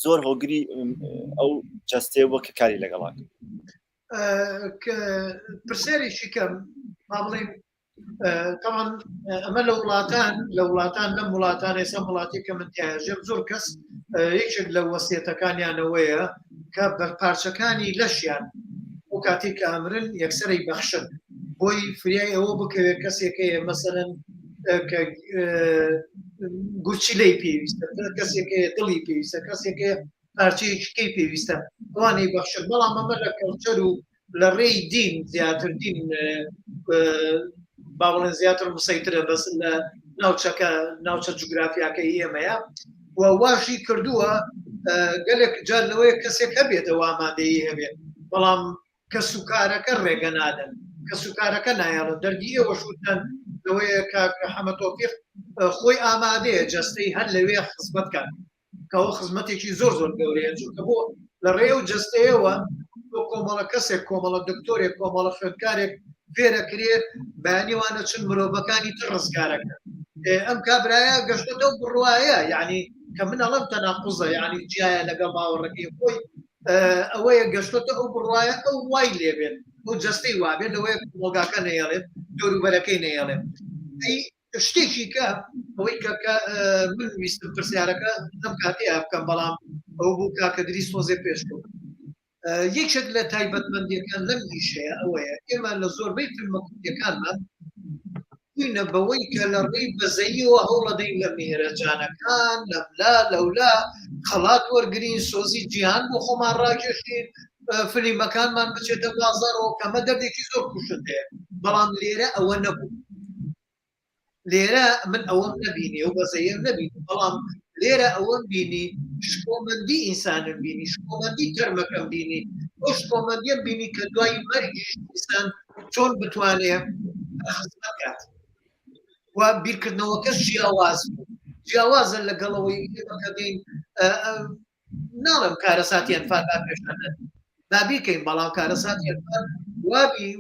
زۆر هۆگری ئەو جەستێ وە کە کاری لەگەڵا پرسیارێکی کەم ما بڵێم طبعا ئەمە لە وڵاتان لەم وڵاتان ئێستا وڵاتی کە من تیاژێم زۆر کەس یەکێک لە وەسیەتەکانیانەوەیە کە بەرپارچەکانی لەشیان و کاتی کە ئەمرن یەکسەرەی بەخشن بۆی فریای ئەوە بکەوێت کەسێکەیە مەسەرەن کە گوچی لی پێویستە کەسێکەیە دڵی پێویستە کەسێکە پارچەیەکی پێویستە ئەوانەی بەخشن بەڵام ئەمە لە کەڵچەر و لە ڕێی دین زیاتر دین با بڵێن زیاتر مسەیترە بەس لە ناوچە جوگرافیاکەی ئێمەیە و واشی کردووە گەلێک جار لەوەیە کەسێک هەبێتەوە ئامادەیی هەبێت بەڵام کە سوکارەکە ڕێگە نادەن کە سوکارەکە نایڵن دەردی ئێوە شوتەن لەوەیە کە حەمەد تۆفیق خۆی ئامادەیە جەستەی هەر لەوێ خزمەتکان کەەوە خزمەتێکی زۆر گەورەیە چونکە بۆ لە ڕێ و جەستەیەوە بۆ کۆمەڵە کەسێک کۆمەڵە دکتۆرێک کۆمەڵە خوێندکارێک فێرەکرێت بەیانیوانە چون مرۆڤەکانی تر ڕزگارەکە ئەم کابرایە گەشتەوە بڕواایە یعنی کە من ئەڵم تەناقوزە یعنی جیایە لەگەڵ باوەڕەکەی خۆی ئەوەیە گەشتۆتە ئەو بڕواایە ئەو وای لێبێت و جەستەی وابێت لەوەیە مۆگاکە نەیەڵێت دەوروبەرەکەی نەیەڵێت شتێکی کە ئەوەی کە من ویستم پرسیارەکە ئەم کاتێ بکەم بەڵام ئەو بوو کاکە دریس تۆزێ پێشکەوت یەکێک لە تایبەتمەندیەکان لەم ئیشەیە ئەوەیە ئێمە لە زۆربەی فیلمە کوردیەکانمان بووینە بەوەی کە لە ڕێی بەزەییەوە هەوڵەدەین لە میهرەجانەکان لەملا لەولا خەڵات وەرگرین سۆزی جیهان بۆ خۆمان ڕاکێشین فلیمەکانمان بچێتە بازارەوە کەمە دەردێکی زۆر کوشت هەیە بەڵام لێرە ئەوە نەبوو لێرە من ئەوەم نبینی و بەزەیەم نبینی بەڵام لێرە ئەوەم بینی شکۆمەندی ئینسانم بینی شکۆمەندی تەرمەکەم بینی ئەو شکۆمەندیم بینی کە دوای مەرگی ئینسان چۆن بتوانێت خزمەت کات و بیرکردنەوەکەش جیاوازە لەگەڵەوەی ئێمەکە دێین ناڵم کارەساتیان فاردا پێشانە دابیکەین بەڵام کارەساتیان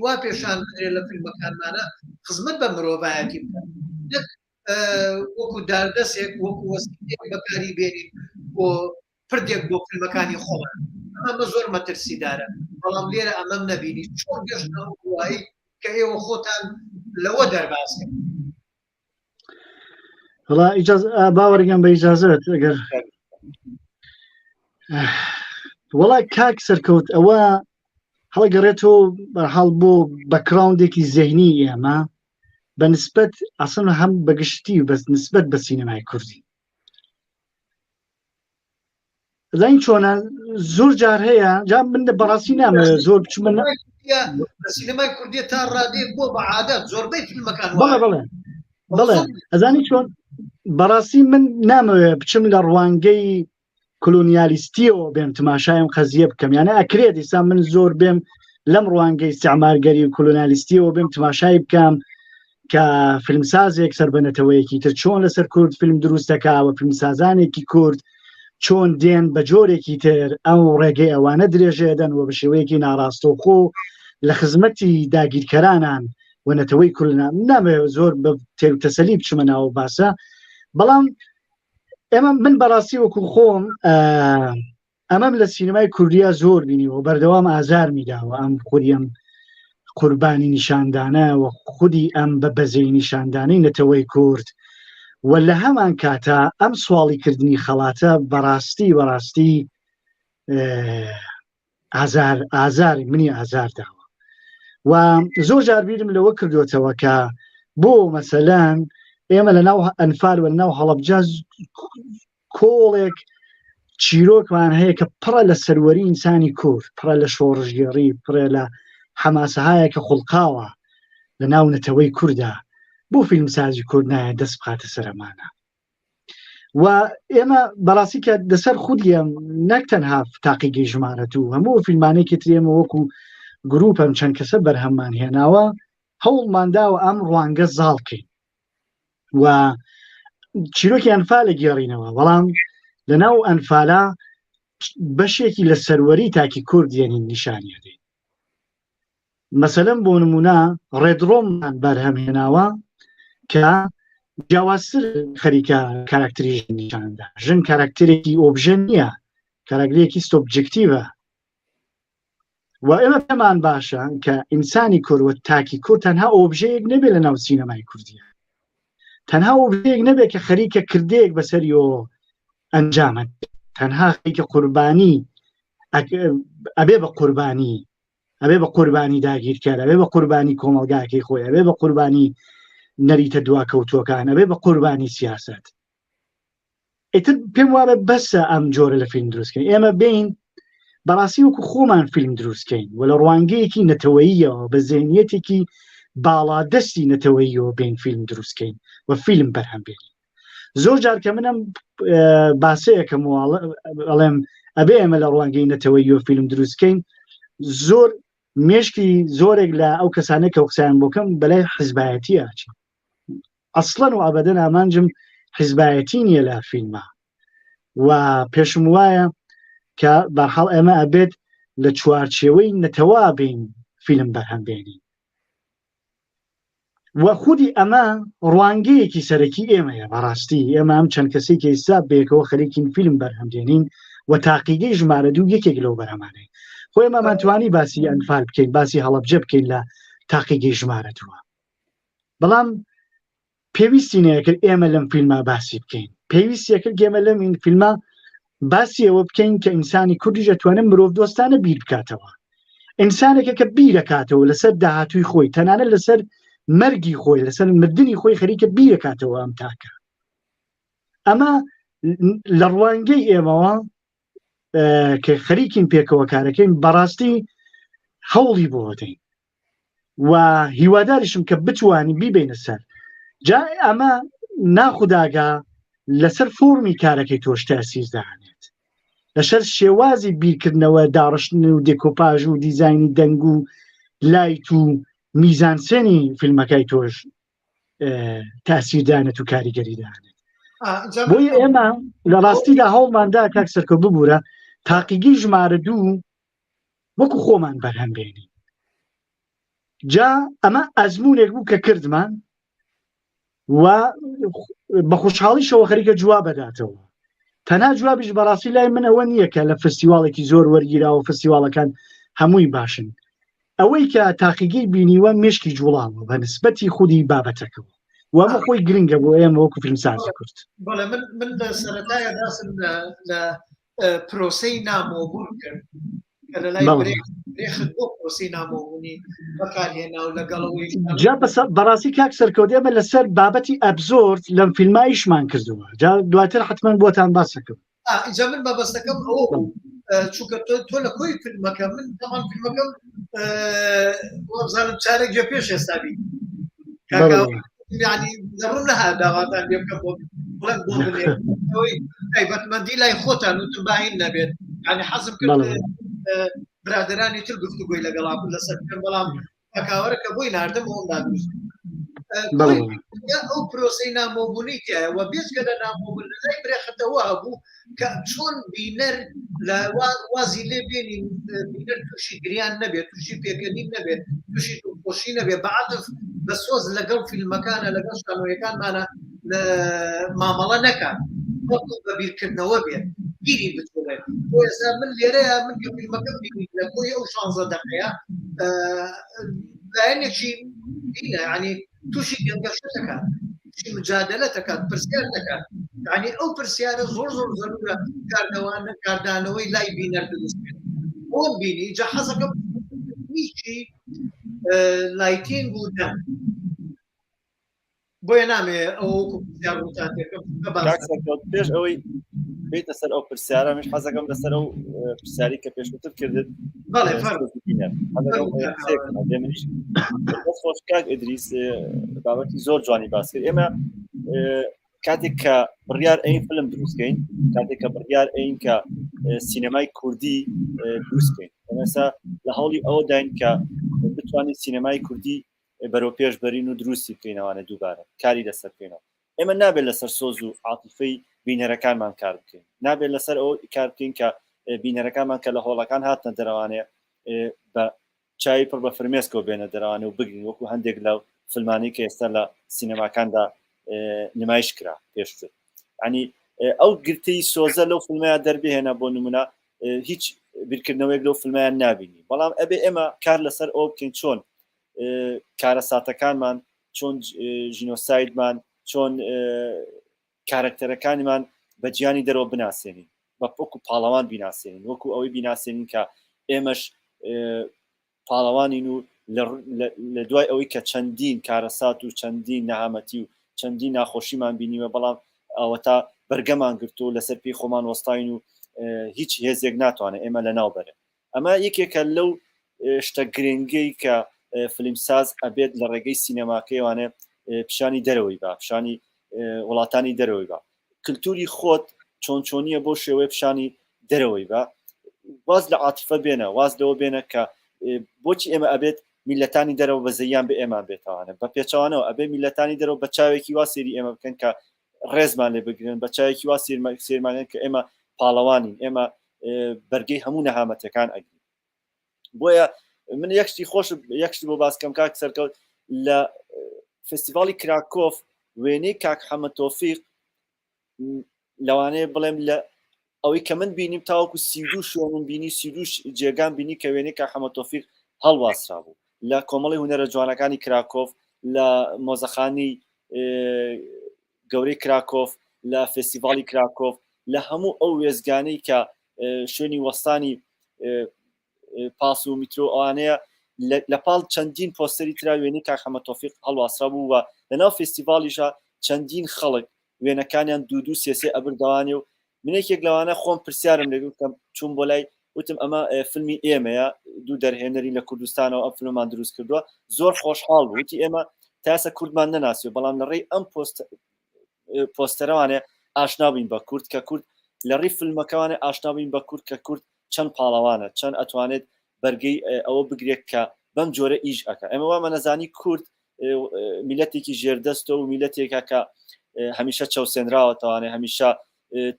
وا پێشان لە فیلمەکانمانە خزمەت بە مرۆڤایەتی بکەن وەکو داردەسێک وەکو وەسیلەیەک بەکاری بێنین بۆ پردێک بۆ فیلمەکانی خۆمان ئەمە زۆر مەترسیدارە بەڵام لێرە ئەمەم نەبینی چۆن گەشتنەوە وایی کە ئێوە خۆتان لەوە دەرباسکەن وڵا باوەڕگەم بە ئیجازەت ئەگەر وڵای کاک سەرکەوت ئەوە هەڵگەڕێتەوە بەرحاڵ بۆ بەکراوندێکی زەهنی ئێمە بە نسبەت ئەسڵ هەم بەگشتی و بەس نسبەت بە سینەمای کوردی زین چۆنە زۆر جار هەیە جا من بەڕاستی نامە زۆر بچمە سینەمای کوردی تا ڕادێک بۆ بە عادەت زۆربەی فیلمەکان بڵێ ئەزانی چۆن بەڕاستی من نامەوێت بچم لە ڕوانگەی کلۆنیالیستیەوە بێم تماشایم قەزیە بکەم یانە ئەکرێت ئێستا من زۆر بێم لەم ڕوانگەی استعمارگەری و کلۆنیالیستیەوە بێم تماشای بکەم کە فیلمسازێک سەربەنەتەوەیەکی تر چۆن لەسەر کورد فیلم دروستەکەوە فیلمسازانێکی کورد چۆن دێن بە جۆرێکی تر ئەو ڕێگەی ئەوانە درێژێدەن و بە شێوەیەکی ناڕاستەوخۆ لە خزمەتی داگیرکەرانان وەنەتەوەی کوردنا نامەوێت زۆر بە تێوتەسەلی بچمە ناوە باسە بەڵام ئێمە من بەڕاستی وەکو خۆم ئەمەم لە سینەمای کوردیا زۆر بینیوە بەردەوام ئازار میداوە ئەم خودیم قوربانی نیشاندانە و خودی ئەم بە بەزەی نیشاندانەی نەتەوەی کورد و لە هەمان کاتە ئەم سواڵی کردنی خەڵاتە بەڕاستی ئازار منی ئازارداوە و زۆر جاربیرم لەوە کردوێتەوە کە بۆ مەسەلەن ئێمە لە ناو ئەنفال و ناو هەڵەبجە کۆڵێک چیرۆکمان هەیە کە پڕە لە سەروەری ئینسانی کورد پڕە لە شۆڕژگەڕی پڕە لە حەماسەهایە کە خوڵقاوە لە ناو نەتەوەی کووردا بۆ فیلمسازی کورد نایە دەست بخاتە سەرمانە و ئێمە بەڕاستی کە دەسەر خودیم نەک تەنها تاقیگەی ژمارەت و هەموو فیلمانێکی ترێمە وەکو گروپم چەند کەسە بەرهەممان هێناوە هەوڵمانداوە ئەم ڕوانگە زاڵکەین و چیرۆکی ئەنفالە گێڕینەوە بەڵام لەناو ئەنفالە بەشێکی لە سەروەری تاکی کورد یێنین نیشانیە دەین مەسەلەن بۆ نمونە ڕێدڕۆممان بەرهەمهێناوە کە جیاوازتر خەریکە کاراکتری ژن نیشاندا ژن کاراکترێکی ئۆبژە نییە کاراکترێکی سۆبجکتیڤە و ئێمە پێمان باشە کە ئینسانی کورد و تاکی کورد تەنها ئۆبژەیەک نەبێت لە ناو سینەمای کوردیە تەنها ئۆبژەیەک نەبێت کە خەریکە کردەیەک بەسەریەوە ئەنجامت تەنها خەریکە قوربانی ئەبێ بە قوربانی ئەبێ بە قوربانی داگیرکار ئەبێ بە قوربانی کۆمەلگاکەی خۆی ئەبێ بە قوربانی نەریتە دواکەوتووەکان ئەبێ بە قوربانی سیاست ئیتر پێم وابە بەسە ئەم جۆرە لە فیلم دروستکەین ئێمە بین بەڕاستی وەکو خۆمان فیلم دروستکەین و لە ڕوانگەیەکی نەتەوەییەوە بە زێنیەتێکی باڵادەستی نەتەوەییەوە بین فیلم دروستکەین و فیلم بەرهەمبێنین زۆر جار کە منم باسەیەکەم ئەڵێم ئەبێ ئێمە لە ڕوانگەی نەتەوەییەوە فیلم دروستکەین زۆر مێشکی زۆرێک لە ئەو کەسانێک کە قسەیان بۆکەم بەلای حیزبایەتی ئاچین ئەسڵەن و ئەبەدەن ئامانجم حیزبایەتی نییە لە فیلمە و پێشم وایە کە بەرحاڵ ئێمە ئەبێت لە چوارچێوەی نەتەوا بین فیلم بەرهەمبێنین و خودی ئەمە ڕوانگەیەکی سەرەکی ئێمەیە بەڕاستی ئێمە ئەم چەند کەسێکی ئێستا بێکەوە خەریکین فیلم بەرهەمدێنین و تاقیگەی ژمارە دوو یەکێک لەو بەرهەمانەی خۆ ئێمەمان توانی باسی ئەنفال بکەین باسی هەڵەبجە بکەین لە تاقیگەی ژمارە دووە بەڵام پێویستی نەیەکرد ئێمە لەم فیلمە باسی بکەین پێویستیەکرد ئێمە لەم این فیلمە باسی ئەوە بکەین کە ئینسانی کوردیش دەتوانێت مرۆڤ دۆستانە بیر بکاتەوە ئینسانێکە کە بیرەکاتەوە لەسەر داهاتووی خۆی تەنانەت لەسەر مەرگی خۆی لەسەر مردنی خۆی خەریکە بیرەکاتەوە ئەم تاکە ئەمە لە ڕوانگەی ئێمەوە کە خەریکین پێکەوە کارەکەین بەڕاستی هەوڵی بۆ دەین و هیواداریشم کە بتوانی بیبینە سەر جا ئەمە ناخوداگا لەسەر فۆرمی کارەکەی تۆش تاسیس داهێنێت لەسەر شێوازی بیرکردنەوە داڕشتن و دێکۆپاژ و دیزایانی دەنگ و لایت و میزانسێنی فیلمەکەی تۆش تاسیردانێت و کاریگەری داهێنێت بۆیە ئێمە لە ڕاستیدا هەوڵماندا کاک سەرکە ببوورە تاقیگی ژمارە دوو وەکو خۆمان بەرهەمبێنین جا ئەمە ئەزمونێک بوو کە کردمان و بە خۆشحاڵیشەوە خەریکە جواب بەداتەوە تەنها جوابیش بەڕاستی لای من ئەوە نییە کە لە فستیواڵێکی زۆر وەرگیراوە فستیواڵەکان هەمووی باشن ئەوەی کە تاقیگەی بینیوە مشکی جوڵاوە بە نسبەتی خودی بابەتەکەەوە و ئەمە خۆی گرنگە بۆ ئێمە وەکو فیلمسازی کورد بەڵێ من لە سەرەتایە داسم لە پرۆسەی نامۆبوون کرد کە لەلای برێخت بۆ پرۆسەی نامۆبوونی بەکارهێنا و لەگەڵەوەی جا بەڕاستی کاک سەرکەوت ئێمە لەسەر بابەتی ئەبزۆرد لەم فیلمایشمان کردووە جا دواتر حتمما بۆتان باسەکەم اینجا من مەبەستەکەم ئەوە بوو چونکە تۆ لە کۆی فیلمەکە من تەمان فیلمەکەم وەبزانم چارێک جێ پێش ئێستابی يعني ضروري لها داواتان بيبقى بلند بوغني اي بتمندي لا يخوتان وتباين نبيت يعني حسب كل برادراني تلقفتو قوي لقلاب ولا سكن بلام اكاورك ابوي ناردم هم دادوس او بروسينا موبونيتيا وبيش كذا ناموبون زي بريخته هو ابو كشون بينر لا وازي لي بينر توشي جريان نبي توشي بيكنين نبي توشي توشي نبي بعطف بس وز لقوا في المكان لقوا كانوا كان معنا معامله نكان مطلوب بيركبنا وبيا جيري بتقول وإذا من اللي رأى من قبل المكان بيجي لكوي أو شانزة دقيقة لأن شيء يعني توشي جنقشتك توشي مجادلتك برسيارتك يعني أو برسيارة زور ضرورة كاردانوي لا يبينر بالنسبة هون بيني جهزك ميشي لايتين بودن بۆیە نامێ ئەو پێش ئەوەی بێتە سەر ئەو پرسیارە مش حەزەکەم لەسەر ئەو پرسیاری کە پێشووتر کردت منیش خۆش کاک ئیدریس بابەتی زۆر جوانی باس کرد ئێمە کاتێک کە بڕیار ئەین فیلم دروستکەین کاتێک کە بڕیار ئەین کە سینەمای کوردی دروستکەین ئێمەسا لە هەوڵی ئەوە داین کە بتوانین سینەمای کوردی بەرەو پێش بەرین و دروستی بکەینەوانە دووبارە کاری لەسەر بکەینەوە ئێمە نابێت لەسەر سۆز و عاتیفەی بینەرەکانمان کار بکەین نابێت لەسەر ئەو کار بکەین کە بینەرەکانمان کە لە هۆڵەکان هاتنە دەرەوانێ بە چای پڕ بە فرمێسکەوە بێنە دەرەوانێ و بگرین وەکو هەندێک لەو فیلمانی کە ئێستا لە سینەماکاندا نمایش کرا پێشتر ینی ئەو گرتی سۆزە لەو فیلمەیە دەربهێنە بۆ نمونە هیچ بیرکردنەوەیەک لەو فیلمەیان نابینی بەڵام ئەبێ ئێمە کار لەسەر ئەو بکەین چۆن کارە ساتەکانمان چۆن ژینۆسایدمان چۆن کارکتەرەکانیمان بە گیانی دەرەوە بناسیێنین بە وەکو پاڵەوان بیناسیێنین وەکو ئەوەی بیناسیێنین کە ئێمەش پاڵەوانین و لە دوای ئەوەی کە چەندین کارەسات و چەندین نەهامەتی و چەندین ناخۆشیمان بینیوە بەڵام ئەوە تا بەرگەمان گرتو لەسەر پێی خۆمان وەستاین و هیچ هێزێک ناتوانێت ئێمە لە ناو بەرێ ئەمە یەکێکە لەو شتە گرنگەی کە فیلمساز ئەبێت لە ڕێگەی سینەماکەیوانێ پیشانی دەرەوەی بە پیشانی وڵاتانی دەرەوەی بە کللتوری خۆت چۆنچۆنیە بۆ شێوەیە پیشانی دەرەوەی بە واز لە عاتیفە بێنە واز لەوە بێنە کە بۆچی ئێمە ئەبێت میلەتانی دەرەوە بە زەیان بە ئێمان بێتوانە بە پێچوانەوە ئەبێ میلەتانی دەرەوە بە چاوێکی وا سێری ئێمە بکەن کە ڕێزمان لێ بگرن بە چاوێکی وا سێرمانێن کە ئێمە پاڵەوانین ئێمە بەرگەی هەموو نەهامەتەکان ئەگرین بۆیە من یەکشتی خۆش یەکشتی بۆ باسکەم کاک سەرکەوت لە فستیڤالی کراکۆف وێنەی کاک حەمەد تۆفیق لەوانەیە بڵێم لە ئەوەی کە من بینیم تاوەکو 32 شوێن بینی 32 جێگان بینی کە وێنەی کاک حەمەد تۆفیق هەڵواسرا بوو لە کۆمەڵی هونەرە جوانەکانی کراکۆف لە مۆزەخانی گەورەی کراکۆف لە فستیڤالی کراکۆف لە هەموو ئەو وێزگانەی کە شوێنی وەستانی پاس و میترۆ ئەوانەیە لە پاڵ چەندین پۆستەری ترا وێنەی کاک حەمەد تۆفیق هەڵواسرا بوو و لەناو فستیڤالیشە چەندین خەڵک وێنەکانیان دوو سێسێ ئەبردەوانێ و منێکێک لەوانە خۆم پرسیارم لێ بکەم چوون بۆ لای وتم ئەمە فیلمی ئێمەیە دوو دەرهێنەری لە کوردستانەوە ئەم فیلممان دروست کردووە زۆر خۆشحاڵ بوو وتی ئێمە تاسە کوردمان نەناسیوە بەڵام لەڕێی ئەم پۆستەرەوانێ ئاشنابین بە کورد کە کورد لە ڕێی فیلمەکەوانێ ئاشنابین بە کورد کە کورد چەند پاڵەوانە چەند ئەتوانێت بەرگەی ئەوە بگرێت کە بەم جۆرە ئیش ئەکە ئەمە وامە نەزانی کورد میلەتێکی ژێردەستە و میلەتێکە کە هەمیشە چەوسێنراوەتەوانێ هەمیشە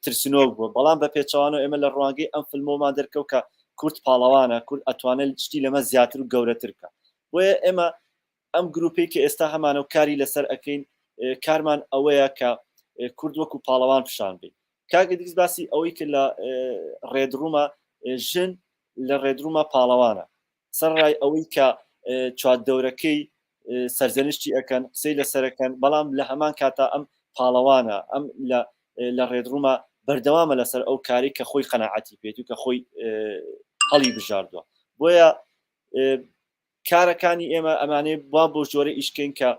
ترسنۆک بووە بەڵام بە پێچوانەوە ئێمە لە ڕوانگەی ئەم فیلمۆمان دەرکەوت کە کورد پاڵەوانە کورد ئەتوانێت شتی لەمە زیاتر و گەورەتر بکە بۆیە ئێمە ئەم گروپی کە ئێستا هەمانە و کاری لەسەر ئەەکەین کارمان ئەوەیە کە کورد وەکو پاڵەوان پیشان بین کاک ئیدریس باسی ئەوەی کە لە ڕێدڕوومە ژن لە ڕێدڕوومە پاڵەوانە سەرڕای ئەوەی کە چوار دەورەکەی سەرزەنشتی ئەەکەن قسەی لەسەرەکەن بەڵام لە هەمان کاتا ئەم پاڵەوانە ئەم لە ڕێدڕوومە بەردەوامە لەسەر ئەو کاری کە خۆی قەناعەتی پێێت و کە خۆی هەڵی بژاردووە بۆیە کارەکانی ئێمە ئەمانەیە وا بۆ ژۆرە ئیشکەین کە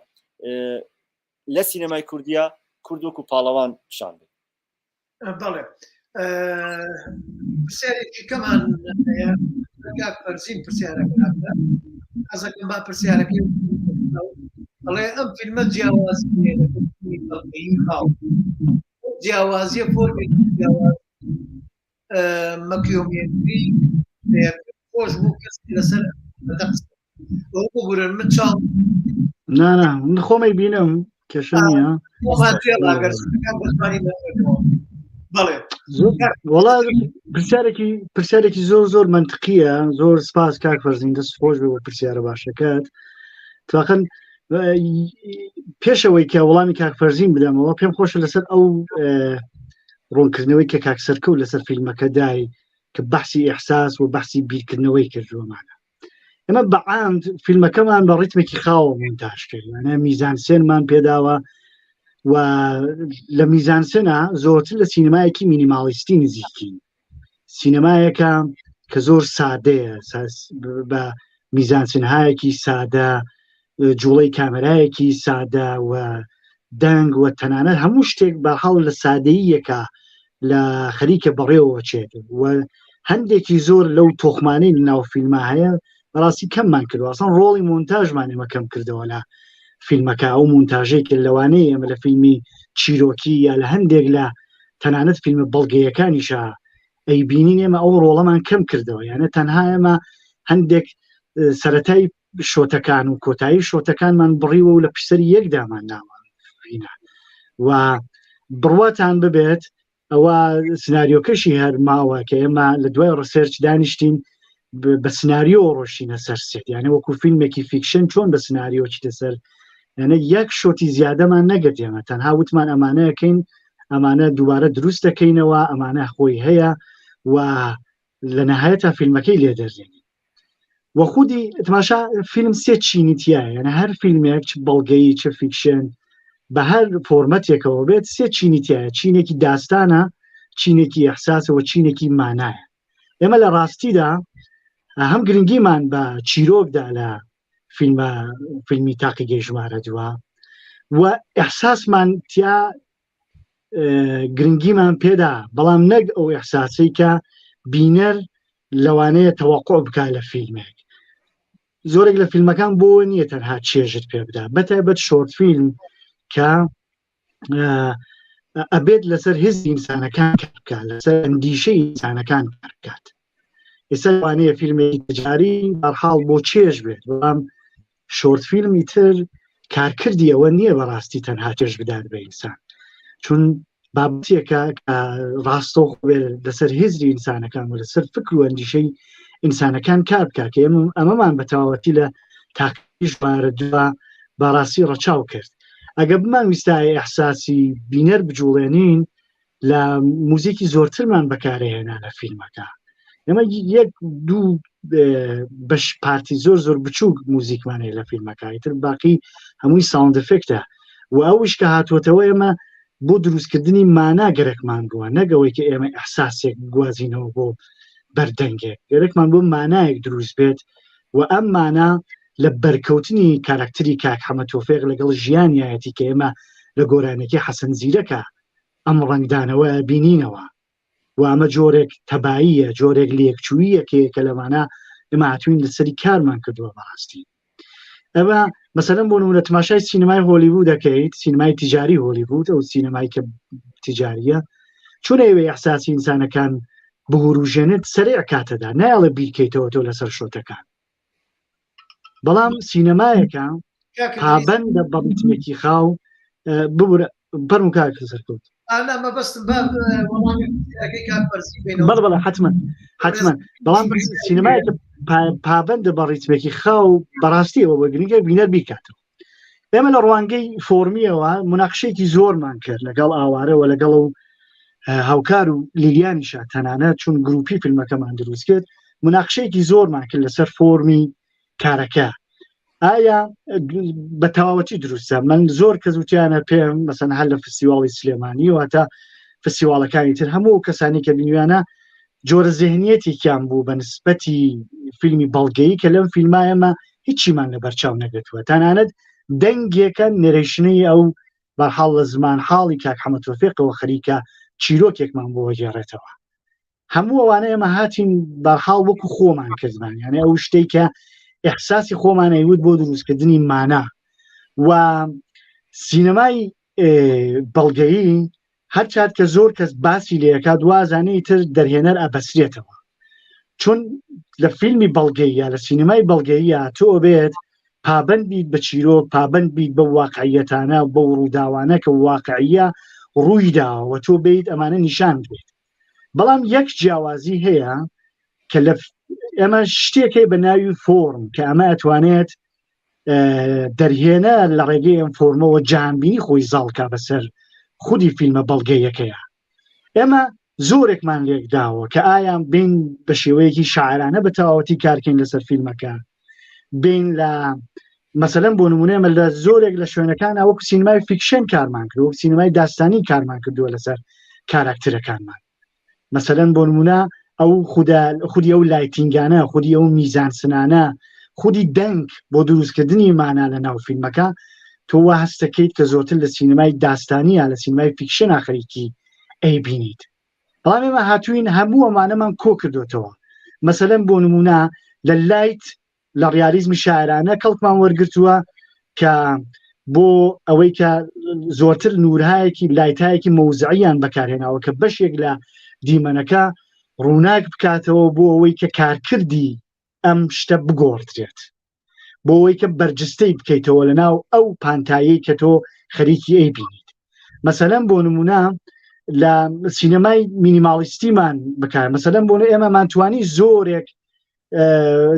لە سینەمای کوردیا کورد وەکو پاڵەوان پیشان بێت بەڵێ پرسیارێکی کەمان پەرزین پرسیارەکە ئەزەکەم با پرسیارەکەی بەڵێ ئەم فیلمە جیاوازی جیاوازیە فۆرمێکی جیاواز مەکیۆمێتری خۆش بوو کەسی لەسەر بگورن من چاڵ نانە من خۆمەی بینم کێشەنیە وڵا پرسیارێکی زۆر منطقیە زۆر سپاس کاک فەرزین دەست خۆش بێ بۆ پرسیارە باشەکەت تاقەن پێشەوەی کە وەڵامی کاک فەرزین بدەمەوە پێم خۆشە لەسەر ئەو ڕوونکردنەوەی کە کاک سەرکەوت لەسەر فیلمەکە دای کە بەحسی ئیحساس و بەحسی بیرکردنەوەی کردووەمانە ئێمە بەعامد فیلمەکەمان بە ڕیتمێکی خاوە مونتاژ کردوانە میزان سێنمان پێداوە و لە میزان سێنە زۆرتر لە سینەمایەکی مینیماڵیستی نزیکین سینەمایەکە کە زۆر سادەیە بە میزان سێنهایەکی سادە جوڵەی کامەرایەکی سادە و دەنگ و تەنانەت هەموو شتێک بەحاڵ لە سادەییەکە لە خەریکە بەڕێوە چێت و هەندێکی زۆر لەو تۆخمانەی ناو فیلمە هەیە بەڕاستی کەممان کردوە ئەسڵان ڕۆڵی مۆنتاژمان ئێمە کەم کردەوە لە فیلمەکە ئەو مۆنتاژێک لەوانەیە ئێمە لە فیلمی چیرۆکی یا لە هەندێک لە تەنانەت فیلمە بەڵگەیەکانیشە ئەی بینین ئێمە ئەو ڕۆڵەمان کەم کردەوە یانە تەنها ئێمە هەندێک سەرەتای شۆتەکان و کۆتایی شۆتەکانمان بڕیوە و لە پشتەری یەکدامان ناوانە و بڕواتان ببێت ئەوە سناریۆکەشی هەر ماوە کە ئێمە لە دوای ڕسێرچ دانیشتین بە سناریۆ ڕۆشتینە سەر سێت یانە وەکو فیلمێکی فیکشن چۆن بە سناریۆچی دەسەر یانە یەک شۆتی زیادەمان نەگەت ئێمە تەنها وتمان ئەمانەیەکەین ئەمانە دووبارە دروست دەکەینەوە ئەمانە خۆی هەیە و لە نەهایەتە فیلمەکەی لێ دەرێنین وە خودی تماشا فیلم سێ چینیتیایە یعنی هەر فیلمێک چ بەڵگەی چه فیکشن بە هەر فۆرمەتێکەوە بێت سێ چینیتیایە چینێکی داستانە چینێکی ئەحساسەوە چینێکی مانایە ئێمە لە ڕاستیدا هەم گرنگیمان بە چیرۆکدا لە فیلمی تاقی گەیژمارە دووە و ئەحساسمان تیا گرنگیمان پێدا بەڵام نەک ئەو ئەحساسی کە بینەر لەوانەیە تەوەقع بکا لە فیلمێک زۆرێک لە فیلمەکان بۆ نییە تەنها چێژت پێ بدا بەتایبەت شۆرت فیلم کە ئەبێت لەسەر هێزی ئینسانەکان کارکات لەسەر ئەندیشەی ئینسانەکان کارکات ئێستا لەوانەیە فیلمێکی تجاری بەرحاڵ بۆ چێژ بێت بەڵام شۆرت فیلمی تر کارکردی ئەوە نییە بەڕاستی تەنها چێژ بدات بە ئینسان چون بابەتێکە ڕاستەوخ لەسەر هێزری ئینسانەکان و لەسەر فکر و ئەندیشەی ئینسانەکان کار بکات کە ئەمەمان بە تەواوەتی لە تاقی ژمارە دووە بەڕاستی ڕەچاو کرد ئەگە بمان ویستایە ئەحساسی بینەر بجوڵێنین لە موزیکی زۆرترمان بەکارهێنا لە فیلمەکە ئێمە یەک دوو بەش پارتی زۆر بچووک موزیکمانەیە لە فیلمەکە تر باقی هەمووی ساوند ئفکتە و ئەوش کە هاتووەتەوە ئێمە بۆ دروستکردنی مانا گەرەکمان بووە نەگەوەی کە ئێمە ئەحساسێک گوازینەوە بۆ بەردەنگێک گەرەکمان بۆ مانایەک دروست بێت و ئەم مانا لە بەرکەوتنی کاراکتەری کاک حەمەد تۆفیق لەگەڵ ژیانیایەتی کە ئێمە لە گۆرانێکی حەسەن زیرەکە ئەم ڕەنگدانەوە بینینەوە و ئەمە جۆرێک تەباییە جۆرێک لێکچوویەکێ کە لەمانە ئێمە هاتووین لەسەری کارمان کردووە بەڕاستی ئەمە مەسەلەن بۆ نمونە تماشای سینەمای هۆلیوود دەکەیت سینەمای تیجاری هۆلیوود ئەو سینەمای کە تیجاریە چۆن ئەوێ ئەحساسی ئینسانەکان بهوروژێنێت سەرێع کاتەدا نایڵێ بیرکەیتەوە تۆ لەسەر شۆتەکان بەڵام سینەمایەکە پابەندە بە ریتمێکی خاو ببورە بەرم کار سەرکەوت بەڵێ حتمما بەڵام سینەمایەکە پابەندە بە ریتمێکی خاو بەڕاستیەوە بە گرنگە بینەر بیکاتەوە ئێمە لە ڕوانگەی فۆرمیەوە مناقشەیەکی زۆرمان کرد لەگەڵ ئاوارەوە لەگەڵ و هاوکار و لیلیانیشە تەنانەت چون گروپی فیلمەکەمان دروست کرد مناقشەیەکی زۆرمان کرد لەسەر فۆرمی کارەکە ئایا بە تەواوەتی دروستە من زۆر کەس وتیانە پێم مەسەن هەر لە فستیواڵی سلێمانی و هەتا فستیواڵەکانی تر هەموو کەسانی کە بینویانە جۆرە زێهنیەتێکیان بوو بە نسبەتی فیلمی بەڵگەیی کە لەم فیلمایەمە هیچیمان لە بەرچاو نەگرتووە تەنانەت دەنگێکە نێرەشنەی ئەو بەرحاڵ لە زمان حاڵی کاک حەمەد تۆفیقەوە خەریکە چیرۆکێکمان بۆ وەگێڕێتەوە هەموو ئەوانە ئێمە هاتین بەرحاڵ وەکو خۆمان کردمان یعنی ئەو شتێک کە ئەحساسی خۆمانەیوت بۆ دروستکردنی مانا و سینەمای بەڵگەیی هەرچات کە زۆر کەس باسی لێکا دوازانەی تر دەرهێنەر ئەبەسرێتەوە چون لە فیلمی بەڵگەیە لە سینەمای بەڵگەیە تۆ بێت پابند بیت بە چیرۆک پابند بیت بە واقعیەتانە بە ڕووداوانە کە واقعیە ڕوویداوە تۆ بیت ئەمانە نیشان بێت بەڵام یەک جیاوازی هەیە کە لە ئەمە شتێکی بە ناوی فۆرم کە ئەمە ئەتوانێت دەرهێنە لە ڕێگەی ئەم فۆرمەوە جانبینی خۆی زاڵکە بەسەر خودی فیلمە بەڵگەیەکەیە ئێمە زۆرێکمان لێکداوە کە ئایا بین بە شێوەیەکی شاعرانە بە تەواوەتی کارکەین لەسەر فیلمەکە بین لە مەسەلەن بۆ نمونێمە لە زۆرێک لە شوێنەکان وەکو سینمای فیکشن کارمان کرد وەکو سینمای داستانی کارمان کردووە لەسەر کاراکتەرەکانمان مەسەلەن بۆ نمونە ئەو خودی ئەو لایتینگانە خودی ئەو میزان سنانە خودی دەنگ بۆ دروستکردنی مانا لە ناو فیلمەکە تۆ وا هەستەکەیت کە زۆرتر لە سینەمای داستانیە لە سینمای فیکشن ئاخەریکی ئەیبینیت بەڵام ئێمە هاتووین هەموو ئەمانەمان کۆ کردوتەوە مەسەلەن بۆ نمونە لە لایت لە ڕیالیزمی شاعرانە کەڵکمان وەرگرتووە کە بۆ ئەوەی کە زۆرتر نورهایەکی لایتایەکی مەوزعیان بەکارهێناوە کە بەشێک لە دیمەنەکە ڕووناک بکاتەوە بۆ ئەوەی کە کارکردی ئەم شتە بگۆڕدرێت، بۆ ئەوەی کە بەرجستەی بکەیتەوە لە ناو ئەو پانتایەی کە تۆ خەریکی ئەی بینیت. مەسەلەن بۆ نمونە لە سینەمای مینیماڵیستیمان بکار، مەسەلەن بۆ ئێمە ماتوانی زۆرێک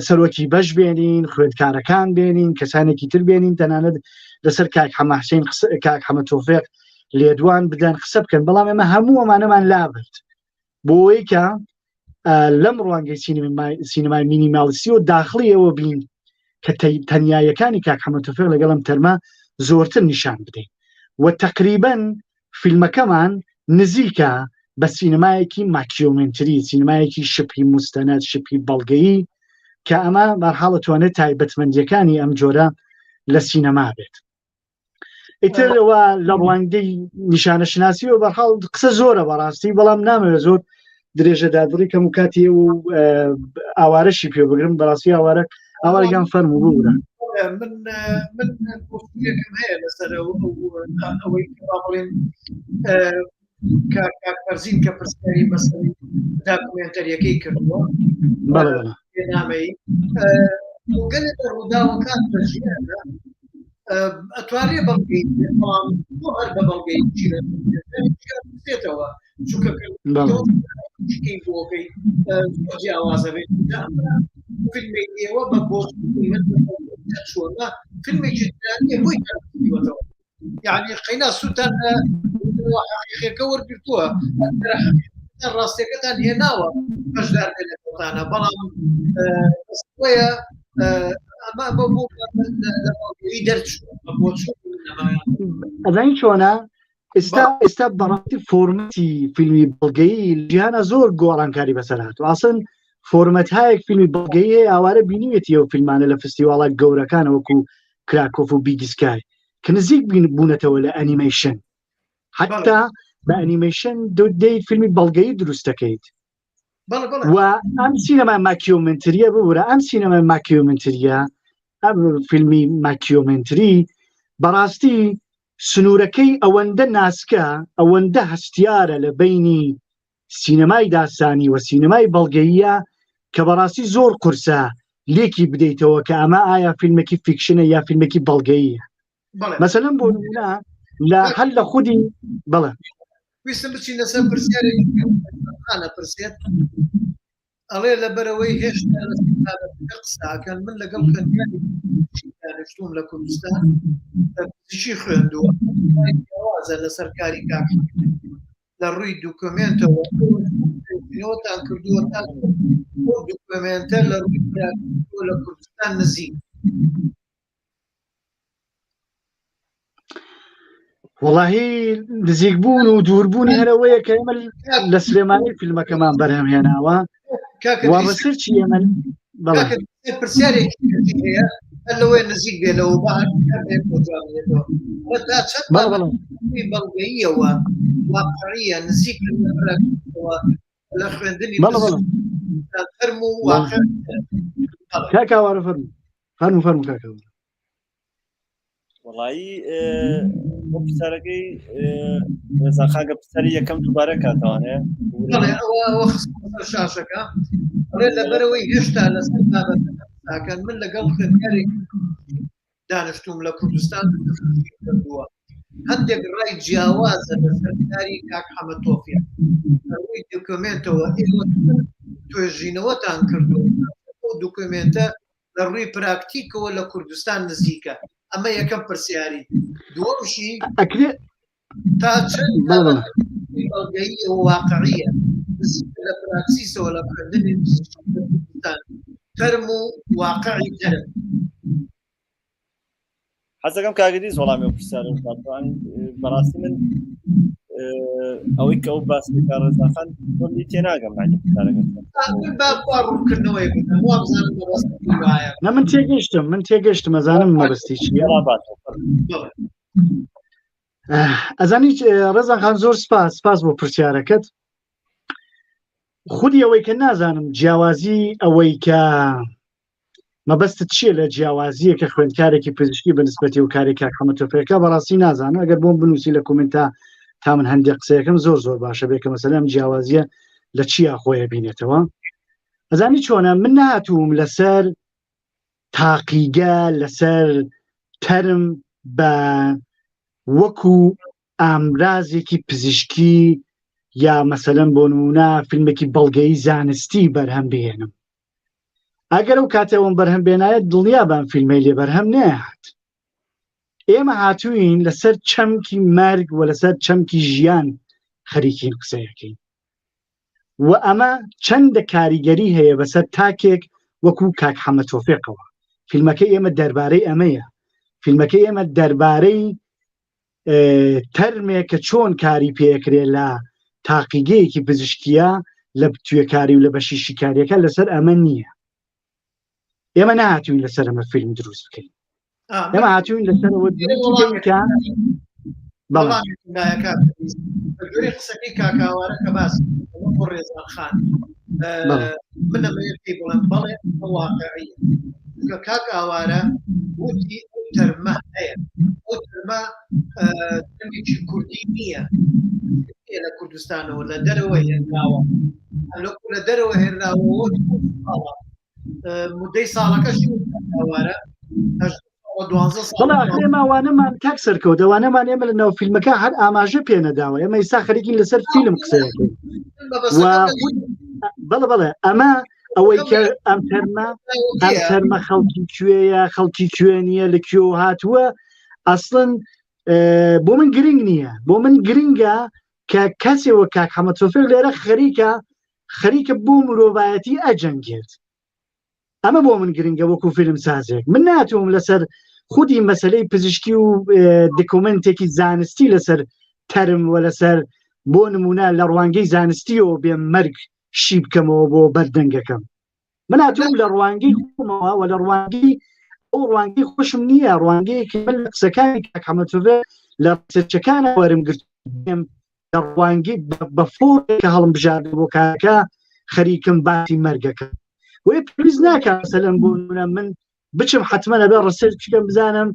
سەرۆکی بەش بێنین، خوێندکارەکان بێنین، کەسانێکی تر بێنین، تەنانەت لەسەر کاک حەمەحسین کاک حەمە تۆفیق لێدوان بدەن قسە بکەن، بەڵام ئێمە هەموو ئەمانەمان لابرد بۆ ئەوەی کە لەم ڕوانگەی سینەمای مینیماڵیستی و داخڵی ئەوە بین کە تەنیایەکانی کاک حەمە تۆفیق لەگەڵ ئەم تەرمە زۆرتر نیشان بدەین و تقریبەن فیلمەکەمان نزیکە بە سینەمایەکی ماکیۆمنتری، سینەمایەکی شبهی مستەنەد، شبهی بەڵگەیی کە ئەمە بەرحاڵ دەتوانێت تایبەتمەندیەکانی ئەم جۆرە لە سینەما بێت. ئیترەوە لە ڕوانگەی نیشانەشناسی و بەرحاڵ قسە زۆرە بەڕاستی، بەڵام نامەوێت زۆر درێژە دادڕی کەم و کاتی و ئاوارەشی پێ بگرم، بەڕاستی ئاوارەگەم فەرمو ببوورە. من بۆکم هەیە لەسەر ئەوەی بڵێن کاکفەرزین کە پرسیاری مەسەڵی داکومێنتەریەکەی کردووە نامەی گەلێک لە ڕووداوەکان بە ژیانە ئەتوانێ بەڵگەی بەڵام بۆ هەر بە بەڵگەی بێتەوە چونکەکەی بۆکەی جیاوازە بێت فیلمی ئێوە بە بۆ چۆنە فیلمێکی بۆی کردوەوە، یعنی قەینا سووتان حقیقەکە وەرگرتووە ڕاستیەکەتان هێناوە بەشدار لەتانە، بەڵام ئەمە بۆ ئەزانی چۆنە ئێستا بەڕاستی فۆرمەتی فیلمی بەڵگەیی جیهانە زۆر گۆڕانکاری بەسەر هاتووە. ئاسن فۆرمەت هایەک فیلمی بەڵگەیە ئاوارە بینیوێتی ئەو فیلمانە لە فستیواڵە گەورەکانە وەکو کراکۆف و بیگسکای کە نزیک بوونەتەوە لە ئەنیمەیشن، حتا بە ئەنیمەیشن دەیت فیلمی بەڵگەیی دروستەکەیت و ئەم سینەما ماکیۆمنتریە ببوورە. ئەم سینەما ماکیۆمنتریە، ئەم فیلمی ماکیۆمنتری بەڕاستی سنوورەکەی ئەوەندە ناسکە، ئەوەندە هەستیارە لە بینی سینەمای داستانی و سینەمای بەڵگەییە کە بەڕاستی زۆر قورسە لێکی بدەیتەوە کە ئەمە ئایا فیلمێکی فیکشنە یا فیلمێکی بەڵگەییە. مەسەلەن بۆ نمونە لە هەر لە خودی بڵێ ویستم بچین لەسەر پرسیارێکخانە پرسێت ئەڵێ لەبەرەوەی هێشتا قساکەن من لەگەڵ خوێندانشتوم لە کوردستان پزیشکی خوێندووە وازە لەسەر کاری کاک لە ڕووی دوکۆمنتەوەتان کردووە دوکۆمنتە لە ڕووی لە کوردستان نزیک. وەڵاهی نزیک بوون و دووربوونی هەرەوەیە کە ئێمە لە سلێمانی فیلمەکەمان بەرهەم هێناوە وا بەسەر چی ئێمە پرسیارێکی هەیە لەوەی نزیک بێ لەوە بەڵگەییەوە واقعیە نزیک لە خوێندنی فەرمو و واقع کاکاوارە فەرمو کاکاوارە. وڵایی بۆ پرسیارەکەی ڕێزاخاگە پرسیاری یەکەم دووبارە کاتەوانێ شاشەکە لەبەرەوەی هێشتا لەسەر بابەتەکەن من لەگەڵ خوێندکارێک دانیشتوم لە کوردستان کردووە هەندێک ڕای جیاوازە لەسەر کاری کاک حەمە تۆفیق ڕووی دوکۆمنتەوە توێژینەوەتان کردووە دوکۆمنتە لە ڕووی پراکتیکەوە لە کوردستان نزیکە. ئەمە یەکەم پرسیاری. دووەمشی تا چەند بەڵگەیی واقعیە لە پراکسیسەوە لە خوێندنی فەرم و واقعی تەرم. حەزەکەم کاگەدی وەڵامی ئەو پرسیارە بەڕاستی من ئەوەی کە ئەو باسی کار ڕێزاخان زۆری تێناگەم من تێگەشتم ئەزانم مەبەستی چیە. ئەزانی ڕێزاخان زۆر سپاس بۆ پرسیارەکەت. خودی ئەوەی کە نازانم جیاوازی ئەوەی کە مەبەستت چییە لە جیاوازیە کە خوێندکارێکی پزیشکی بەنسبەتی و کاری کاک حەمە تۆفیقەکە بەڕاستی نازانم. ئەگەر بۆم بنووسی لە کومنتا تا من هەندێک قسەیەکەم زۆر باشە بێ کە مەسەلەن جیاوازیە لە چیا خۆیە بینێتەوە ئەزانی چۆنە من نهاتووم لەسەر تاقیگە لەسەر تەرم بە وەکو ئامرازێکی پزیشکی یا مەسەلەن بۆ نمونە فیلمێکی بەڵگەی زانستی بەرهەم بهێنم ئەگەر ئەو کاتەوەم بەرهەم بێنایەت دڵنیا بەم فیلمەی لێ بەرهەم نەهات ئێمە هاتووین لەسەر چەمکی مەرگ و لەسەر چەمکی ژیان خەریکین قسەیەکەین و ئەمە چەندە کاریگەری هەیە بەسەر تاکێک وەکو کاک حەمەد تۆفیقەوە فیلمەکەی ئێمە دەربارەی ئەمەیە فیلمەکەی ئێمە دەربارەی تەرمێک کە چۆن کاری پێکرێ لە تاقیگەیەکی پزیشکیە لە توێکاری و لە بەشی شیکاریەکە لەسەر ئەمە نییە ئێمە نهاتوین لەسەر ئەمە فیلم دروست بکەین ئێمە هاتوین لەسەرەوە دروستکە قسەکەی کاکاوارە کە باس بۆ ڕێزان خان من پێی بڵم بەڵێ واقعیە کە کاکاوارە وتی ئەو تەرمە هەیە ئەو تەرمە تەرمێکی کوردی نییە لە کوردستانەوە لە دەرەوە هێنراوە لە دەرەوە هێنراوە مدەی ساڵەکەش کاکاوارە ئێماوانەمان کاک سەرکەوت دەوانەمان ئێمە لە ناو فیلمەکە هەر ئاماژە پێ نەداوە ئێمە ئێستا خەریکین لەسەر فیلم قسەیەکەین بەڵێ ئەمە ئەوەی کە ئەم تەرمە خەڵکی کوێیە خەڵکی کوێ نییە لە کوێ هاتووە ئەسڵن بۆ من گرنگ نییە بۆ من گرنگە کە کەسێەوە کاک حەمەد تۆفیق لێرە خەریکە بۆ مرۆڤایەتی ئەجەنگێت ئەمە بۆ من گرنگە وەکو فیلم سازێک من ناتوم لەسەر خودی مەسلەی پزیشکی و دکومنتێکی زانستی لەسەر تەرم و لەسەر بۆ نمونە لە ڕوانگەی زانستیەوە بێ مەرگ شی بکەمەوە بۆ بەردەنگەکەم من هاتووم لە ڕوانگەی خۆمەوە و لە ڕوانگەی ئەو ڕوانگەی خۆشم نییە ڕوانگەیەکی من لە قسەکانی کاک حەمەد تۆفیق لە ڕسەرچەکانە وەرم گرتم لە ڕوانگەی بە فۆرێکە هەڵم بژاردە بۆ کارەکە خەریکم باسی مەرگەکە وی پلیز ناکە مەسەلەن بۆ نمونە من بچم حتممە لەبێ ڕسێت بکەم بزانم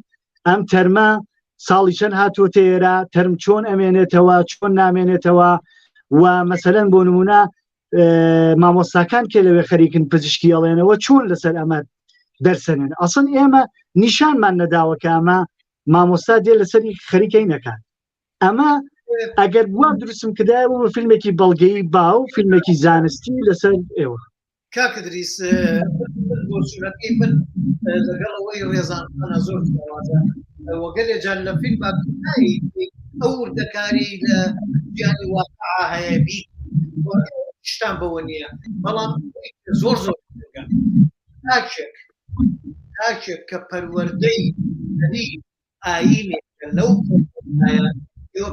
ئەم تەرمە ساڵی چەند هاتووەتە ئێرە تەرم چۆن ئەمێنێتەوە چۆن نامێنێتەوە و مەسەلەن بۆ نمونە مامۆستاکان کێ لەوێ خەریکن پزیشکی ئەڵێنەوە چۆن لەسەر ئەمە دەرسەنێن ئەسڵ ئێمە نیشانمان نەداوە کە ئەمە مامۆستا دێ لەسەری خەریکەی نەکات ئەمە ئەگەر بووە دروستم کردایە بۆ فیلمێکی بەڵگەی باو فیلمێکی زانستی لەسەر ئێوە کاک دریس بۆ سورەتەکەی من لەگەڵەوەی ڕێزانخانە زۆر وەگەلێ جان لە فیلم ئەو وردەکاری لە گیانی واقعا هەیە بیت شتان بەوە نییە بەڵام زۆر زۆر تاکێک کە پەروەردەی ئاینێک لەو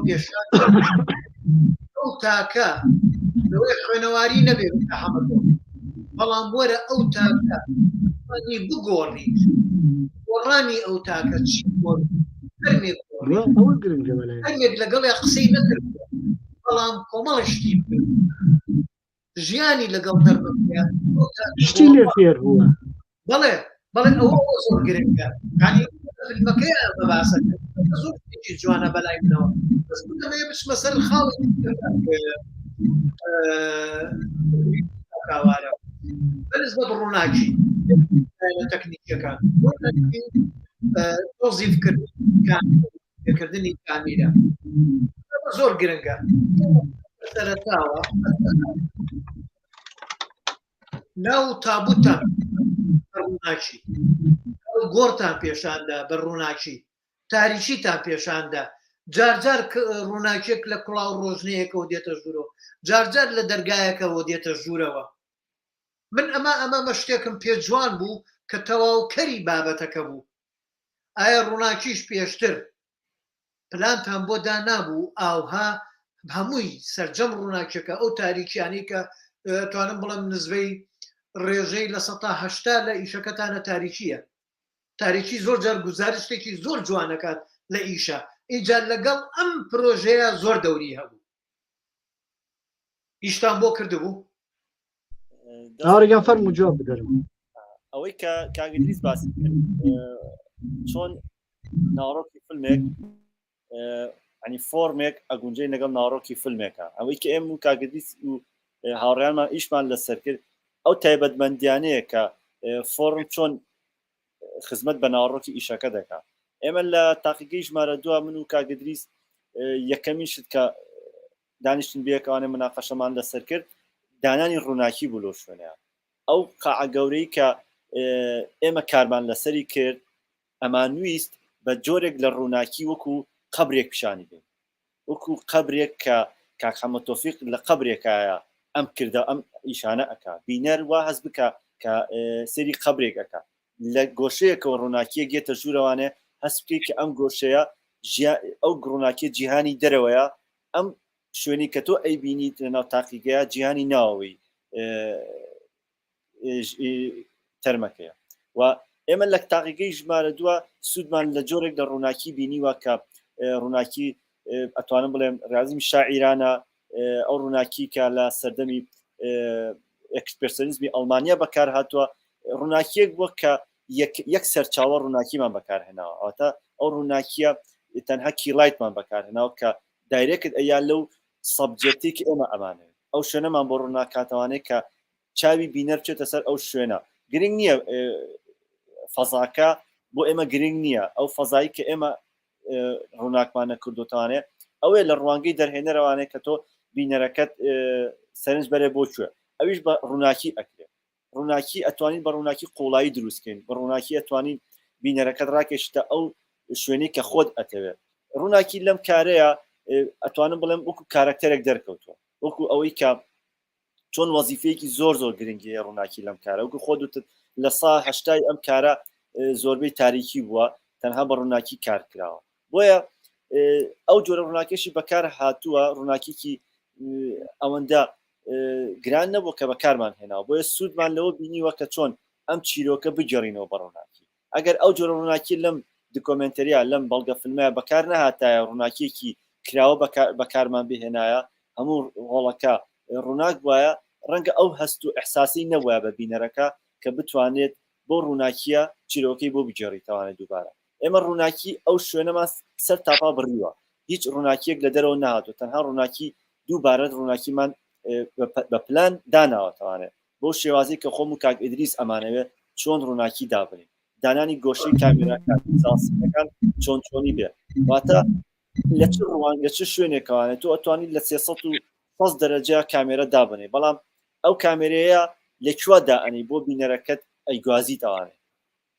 پێشان ئەو تاکە لەوەی خوێنەواری نەبێت حەمەد بەڵام وەرە ئەو تاکە بگۆڕیت گۆڕانی ئەو تاکە چی هەرمێک لەگەڵ قسەی نەکرد بەڵام کۆمەڵشتی ژیانی لەگەڵ شتی لێ فێر بووە بەڵێ ئەوە زۆر گرنگە فیلمەکەی بەباسە زۆرێکی جوانە بەلای منەوە بچمە سەر خاڵی کاوارە بەنسبەت ڕووناکی تەکنیکەکان تۆزیفکردنی کامیرە زۆر گرنگە سەرەتاوە ناو تابوتان ڕووناکی گۆڕتان پێشاندا بە ڕووناکی تاریشیتان پێشاندا جارجار ڕووناکێک لە کڵاو ڕۆژنەیەکەوە دێتە ژوورەوە جارجار لە دەرگایەکەەوە دێتە ژوورەوە من ئەمە شتێکم پێ جوان بوو کە تەواوکەری بابەتەکە بوو ئایا ڕووناکیش پێشتر پلانتان بۆ دانابوو ئاوها هەمووی سەرجەم ڕووناکیەکە ئەو تاریکیانی کە توانم بڵم نزبەی ڕێژەی لە 1970 لە ئیشەکەتانە تاریکیە تاریکی زۆر جار گزارشتێکی زۆر جوانەکات لە ئیشە اینجا لەگەڵ ئەم پرۆژەیە زۆر دەوری هەبوو ئیشتان بۆ کردبوو ئاوەگەن فەرموو جواب بدەرم ئەوەی کە کاگدریس باسی چۆن ناڕۆکی فیلمێک ینی فۆرمێک ئەگونجەی لەگەڵ ناڕۆکی فیلمێکە ئەوەی کە ئێم و کاگدریس و هاوڕێیانمان ئیشمان لەسەر کرد ئەو تایبەتمەندیانەیە کە فۆرم چۆن خزمەت بە ناوەڕۆکی ئیشەکە دەکات ئێمە لە تاقیگەی ژمارە دووە من و کاگدریس یەکەمی شت کە دانیشتن بێکوانێ مناقەشەمان لەسەر کرد دانانی ڕووناکی بوو لەو شوێنەیە ئەو قاعە گەورەی کە ئێمە کارمان لەسەری کرد ئەمان ویست بە جۆرێک لە ڕووناکی وەکو قەبرێک پیشانی بێت وەکو قەبرێک کە کاک حەمەد تۆفیق لە قەبرێکایە ئەم کردە ئەم ئیشانە ئەکا بینەر وا هەز بکە کە سەری قەبرێک ئەکا لە گۆشەیەکەوە ڕووناکیە گێتە ژوورەوانێ هەست بکەیت کە ئەم گۆشەیە ئەو ڕووناکی جیهانی دەرەوەیە ئەم شوێنی کە تۆ ئەیبینیت لەناو تاقیگەیە جیهانی ناوەوەی تەرمەکەیە و ئێمە لە تاقیگەی ژمارە دووە سوودمان لە جۆرێک لە ڕووناکی بینیوە کە ڕووناکی ئەتوانم بڵێم رازمی شاعیرانە ئەو ڕووناکی کە لە سەردەمی ئەکسپرسیۆنیزمی ئەڵمانیا بەکار هاتووە ڕووناکیەک بووە کە یەک سەرچاوە ڕووناکیمان بەکارهێناوە ئەواتە ئەو ڕووناکیە تەنها کیڵایتمان بەکارهێناوە کە دایرێکت ئەیا لەو سەبجێکتی کە ئێمە ئەمانەوێت ئەو شوێنەمان بۆ ڕووناکاتەوانەیە کە چاوی بینەر بچێتە سەر ئەو شوێنە گرنگ نییە فەزاکە بۆ ئێمە گرنگ نییە ئەو فەزایی کە ئێمە ڕووناکمانە کردوتوانێ ئەوەیە لە ڕوانگەی دەرهێنەرەوانەیە کە تۆ بینەرەکەت سەرنج بەرێ بۆ کوێ ئەویش بە ڕووناکی ئەکرێت ڕووناکی ئەتوانین بە ڕووناکی قوڵایی دروستکەین بە ڕووناکی ئەتوانین بینەرەکەت ڕاکێشتە ئەو شوێنەی کە خۆت ئەتەوێت ڕووناکی لەم کارەیە ئەتوانم بڵێم وەکو کارکتەرێک دەرکەوتووە وەکو ئەوەی کە چۆن وەزیفەیەکی زۆر ڕووناکی لەم کارە وەکو خۆت لە سا هەشتای ئەم کارە زۆربەی تاریکی بووە تەنها بە ڕووناکی کار کراوە بۆیە ئەو جۆرە ڕووناکیشی بەکار هاتووە ڕووناکیکی ئەوەندە گران نەبوو کە بەکارمان هێناوە بۆیە سوودمان لەوە بینیوە کە چۆن ئەم چیرۆکە بگەڕینەوە بە ڕووناکی ئەگەر ئەو جۆرە ڕووناکی لەم دکۆمنتەریە لەم بەڵگە فیلمە بەکار نەهاتایە ڕووناکیەکی کراوە بەکارمان بهێنایە هەموو ڕۆڵەکە ڕووناک وایە ڕەنگە ئەو هەست و ئەحساسی نەبووە بە بینەرەکە کە بتوانێت بۆ ڕووناکیە چیرۆکەی بۆ بگەڕیتەوانێت دووبارە ئێمە ڕووناکی ئەو شوێنەمان سەر تاپا بڕیوە هیچ ڕووناکیەک لە دەرەوە نهاتوە تەنها ڕووناکی دووبارە ڕووناکیمان بە پلان داناوەتەوانێت بۆ شێوازی کە خۆم و کاک ئیدریس ئەمانەوێت چۆن ڕووناکی دابنین دانانی گۆشەی کامێراکان زاسەکان چۆن چۆنی بێ واتە لە چ ڕوانگە چ شوێنێکەوانێت تۆ ئەتوانیت لە 360 دەرەجە کامێرە دابنێ بەڵام ئەو کامێرەیە لەکوێ دائنی بۆ بینەرەکەت ئەیگوازیتەوانێت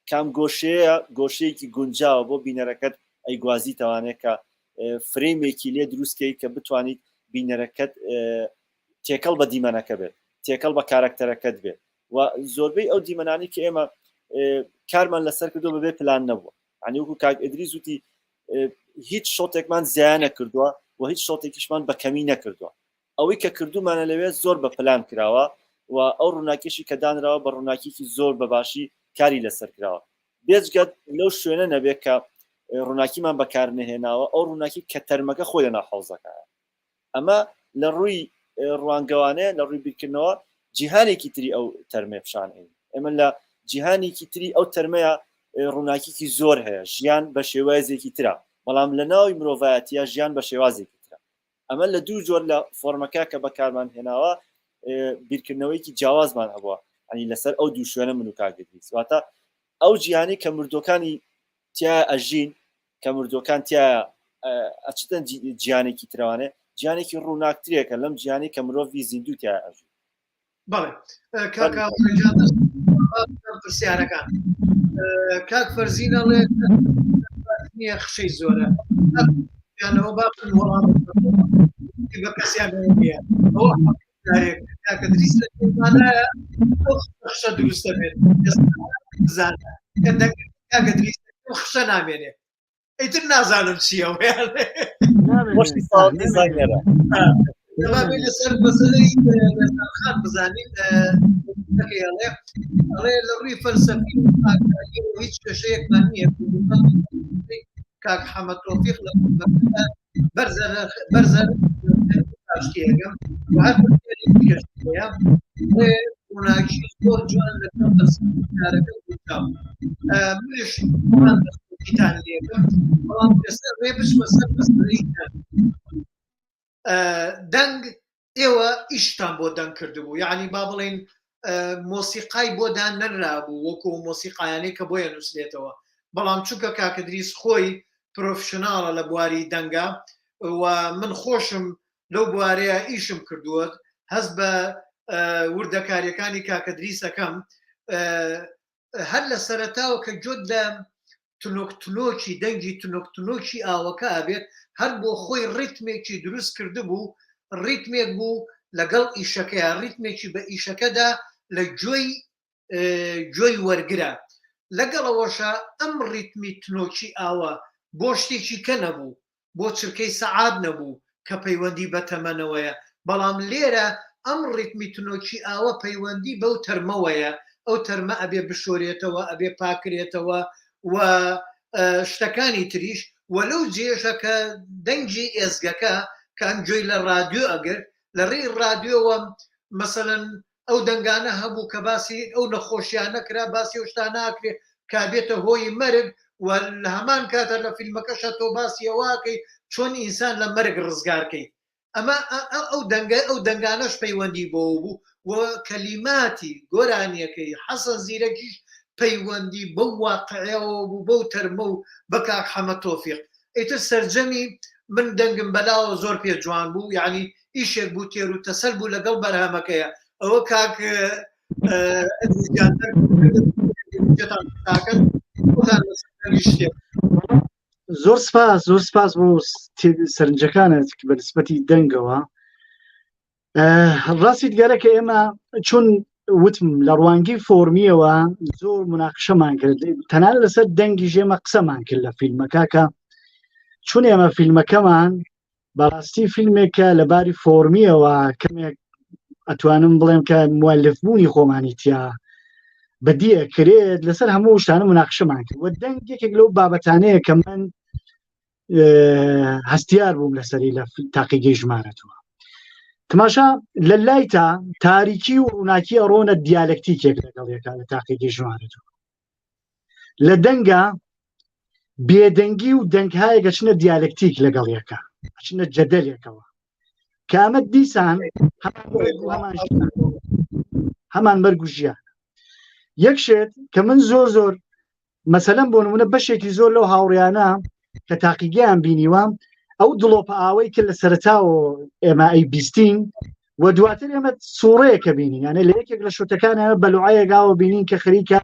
کام گۆشەیە گۆشەیەکی گونجاوە بۆ بینەرەکەت ئەیگوازیتەوانێت کە فرێمێکی لێ دروستکەی کە بتوانیت بینەرەکەت تێکەڵ بە دیمەنەکە بێت تێکەڵ بە کارکتەرەکەت بێت و زۆربەی ئەو دیمەنانی کە ئێمە کارمان لەسەر کردو بەبێ پلان نەبووە عنی وەکو کاک ئیدریس وتی هیچ شۆتێکمان زیان نەکردووە و هیچ شۆتێکیشمان بە کەمی نەکردووە ئەوەی کە کردومانە لەوێ زۆر بە پلان کراوە و ئەو ڕووناکیشی کە دانراوە بە ڕووناکیکی زۆر بەباشی کاری لەسەر کراوە بێجگەت لەو شوێنە نەبێت کە ڕووناکیمان بەکار نهێناوە ئەو ڕووناکی کە تەرمەکە خۆی لەناو حەوزەکەیە ئەمە لە ڕووی ڕوانگەوانەیە لە ڕووی بیرکردنەوە جیهانێکی تری ئەو تەرمێ پیشانئین ئێمە لە جیهانێکی تری ئەو تەرمەیە ڕووناکیکی زۆر هەیە ژیان بە شێوازێکی ترە بەڵام لە ناوی مرۆڤایەتیە ژیان بە شێوازێکی ترە ئەمە لە دوو جۆر لە فۆرمەکە کە بەکارمان هێناوە بیرکردنەوەیکی جیاوازمان هەبووە ئەنی لەسەر ئەو دوو شوێنە من و کاگدریس واتە ئەو جیهانی کە مردوەکانی تیا ئەژین کە مردوەکان تیا ئەچتەن جیانێکی ترەوانێ جیانێکی ڕووناکترێکە لەم جیانی کە مرۆڤی زیندوو تیا ئەژین بەڵێ پرسیارەکان کاک فەرزینەڵێ نییە خشەی زۆرە یانەوە باپن وەڵام بە کەسیان نییە کاکە دریس لەمانایە خشە دروستە بێت بزانە کاکە دریس خشە نامێنێ ئەیتر نازانم چیە لەسەر بەزەی خان بزانین ئەڵێ لە ڕووی فەلسەفی هیچ کێشەیەکمان نییە کاک حەمەد تۆفیق لە بەرزە پاشتیەکەم ڕووناکی زۆر جوان لە فەلسەفیکارەکە منش تان لێکم بەڵام ئێستا ڕێ بچمە سەر مەسەلەی دەنگ ئێوە ئیشتان بۆ دەنگ کردبوو یعنی با بڵێن مۆسیقای بۆدان نەرابوو وەکو مۆسیقایانەی کە بۆیە نووسێتەوە بەڵام چونکە کاکەدریس خۆی پرۆفشناڵە لە بواری دەنگە و من خۆشم لەو بوارەیە ئیشم کردووە هەست بە وردەکاریەکانی کاکەدریسەکەم هەر لە سەرەتاوە کە جۆت لە تنۆکتنۆکی دەنگی تنۆکتنۆکی ئاوەکە ئابێت هەر بۆ خۆی ڕیتمێکی دروست کردبوو ڕیتمێک بوو لەگەڵ ئیشەکەیە ڕیتمێکی بە ئیشەکەدا لە گوێی وەرگرە لەگەڵەوەشە ئەم ڕیتمی تنۆکی ئاوە بۆ شتێکی کە نەبوو بۆ چرکەی سەعاد نەبوو کە پەیوەندی بە تەمەنەوەیە بەڵام لێرە ئەم ڕیتمی تنۆکی ئاوە پەیوەندی بەو تەرمەوەیە ئەو تەرمە ئەبێ بشۆرێتەوە ئەبێ پاکرێتەوە و شتەکانی تریش وەلەو جێژە کە دەنگی ئێزگەکە کە ئەم گوێی لە رادیۆ ئەگەر لە ڕێی رادیۆوە مەسەلەن ئەو دەنگانە هەبوو کە باسی ئەو نەخۆشیان نەکرا باسی ئەو شتان ناکرێ کابێتە هۆی مەرگ و لە هەمان کاتە لە فیلمەکەشە تۆ باسی ئەوواکەی چۆن ئینسان لە مەرگ ڕزگارکەی ئەمە ئەو دەنگانەش پەیوەندی بۆ بوو و کەلیماتی گۆرانیەکەی حەسەن زیرەکیش پەیوەندی بەو واقعەوە بوو بەو تەرمە و بە کاک حەمەد تۆفیق ئیتر سەرجەمی من دەنگم بەلاوە زۆر پێ جوان بوو یعنی ئیشێک بوو تێر و تەسەل بوو لەگەڵ بەرهەمەکەیە ئەوە کاک زۆر سپاس بۆ سەرنجەکانت بە نسبەتی دەنگەوە ڕاستی دیگەرە کە ئێمە چون وتم لە ڕوانگی فۆرمیەوە زۆر مناقشەمان کرد تەنان لەسەر دەنگی ژێمە قسەمان کرد لە فیلمەکە کە چون ئێمە فیلمەکەمان بەڕاستی فیلمێکە لەباری فۆرمیەوە کەمێک ئەتوانم بڵێم کە موەلفبوونی خۆمانی تیا بەدیە کرێت لەسەر هەموو شتانە مناقشەمان کرد و دەنگ یەکێک لەو بابەتانەیە کە من هەستیار بووم لەسەری لە تاقیگەی ژمارەتەوە تماشا لە لای تا تاریکی و ڕووناکی ئەڕۆنە دیالکتیکێک لەگەڵیەکە لە تاقیگەی ژمارەتەوە لە دەنگە بێدەنگی و دەنگهایەکە چنە دیالکتیک لەگەڵیەکە چنە جەدەلێکەوە کامە دیسان هەمان مەرگ و ژیان یەکشێت کە من زۆر مەسەلەن بۆ نمونە بەشێکی زۆر لەو هاوڕیانە کە تاقیگەیان بینیوە ئەو دڵۆپە ئاوەی کە لە سەرەتاوە ئێمە ئەی بیستین و دواتر ئێمە سوڕەیەکە بینین یانە لە یەکێک لە شوتەکانە بەلوعایەکاوە بینین کە خەریکە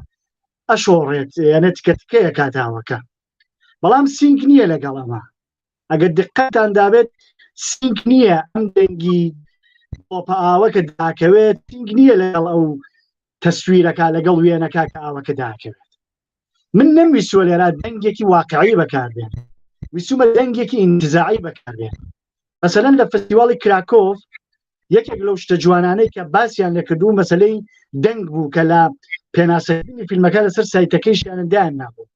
ئەشۆڕێت یانە تکەتکەیە کاتاوەکە بەڵام سینک نییە لەگەڵ ئەمە ئەگەر دقەتان دابێت سینک نییە ئەم دەنگی دڵۆپە ئاوەکە داکەوێت سینک نییە لەگەڵ ئەو تەسویرەکە لەگەڵ وێنەکە کە ئاوەکە داکەوێت من نەمویستوە لێرە دەنگێکی واقعی بەکاربێن ویستومە دەنگێکی ئینتزاعی بەکاربێن مەسەلەن لە فستیواڵی کراکۆف یەکێک لەو شتە جوانانەی کە باسییان لەکردوو مەسلەی دەنگ بوو کە لە پێناسەکردنی فیلمەکە لەسەر سایتەکەیشیاندایان نابوو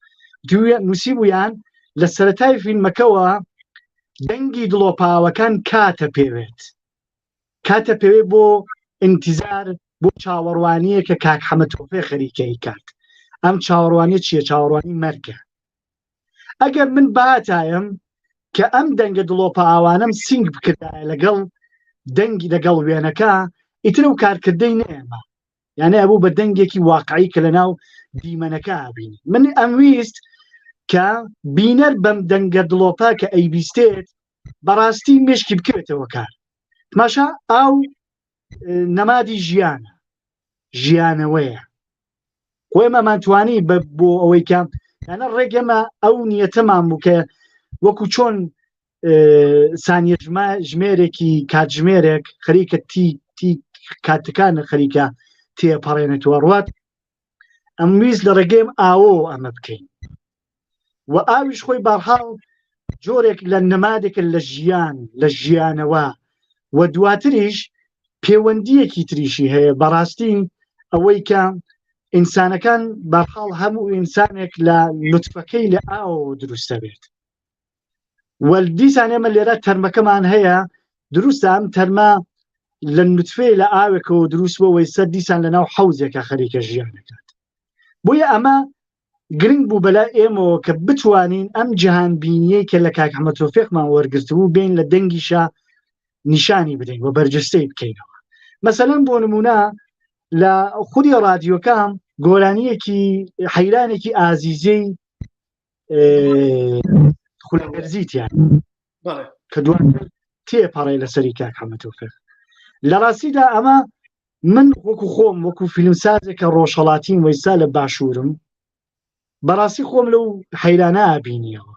نووسیبوویان لە سەرەتای فیلمەکەەوە دەنگی دڵۆپاوەکان کاتە پێوێت بۆ ئینتیزار بۆ چاوەڕوانیە کە کاک حەمەد تۆفیق خەریکەی کات ئەم چاوەڕوانی چییە چاوەڕوانی مەرگە ئەگەر من باتایم کە ئەم دەنگە دڵۆپە ئاوانم سینگ بکردایە لەگەڵ دەنگی لەگەڵ وێنەکە ئیتر و کارکردەی نێمە یانە ئەبوو بە دەنگێکی واقعی کە لەناو دیمەنەکە بینی من ئەمویست کە بینەر بەم دەنگە دڵۆپە کە ئەیبیستێت بەڕاستی مشکی بکرێتەوە کار تماشا ئاو نەمادی ژیانەوەیە خۆمەمانتوانی بۆ ئەوەی کە یانە ڕێگەمە ئەو نیەتەمان بوو کە وەکو چۆن سانیە ژمێرێکی کاتژمێرێک خەریکە تی کاتەکانە خەریکە تێپەڕێنێتەوە ڕوات ئەمویست لە ڕێگەیم ئاوە ئەمە بکەین و ئاویش خۆی بەرحاڵ جۆرێک لە نەمادێکە لە ژیانەوە و دواتریش پەیوەندیەکی تریشی هەیە بەڕاستی ئەوەی کە ئینسانەکان بەرحاڵ هەموو ئینسانێک لە لوتفەکەی لە ئاوە دروستە بێت وەلدیسان ئێمە لێرە تەرمەکەمان هەیە دروستە ئەم تەرمە لە نوتفەی لە ئاوێکەوە دروست بۆەوەی سەر دیسان لەناو حەوزێکە خەریکە ژیانەکات بۆیە ئەمە گرنگ بوو بەلا ئێمەوە کە بتوانین ئەم جیهان بینیەی کە لە کاک حەمەد تۆفیقمان وەرگرتبوو بین لە دەنگیشە نیشانی بدەین و بەرجەستەی بکەینەوە. مەسەلەن بۆ نمونە لە خودی رادیۆکەم گۆرانیەکی حەیرانێکی ئازیزەی خولەبەرزیتیان کە دواتر تێپەڕێ لەسەری کاک حەمەد تەوفیق. لە ڕاستیدا ئەمە من وەکو خۆم وەکو فیلمسازێکە ڕۆژهەڵاتیم وەیسا لە باشوورم بەڕاستی خۆم لەو حەیرانە ئابینیەوە،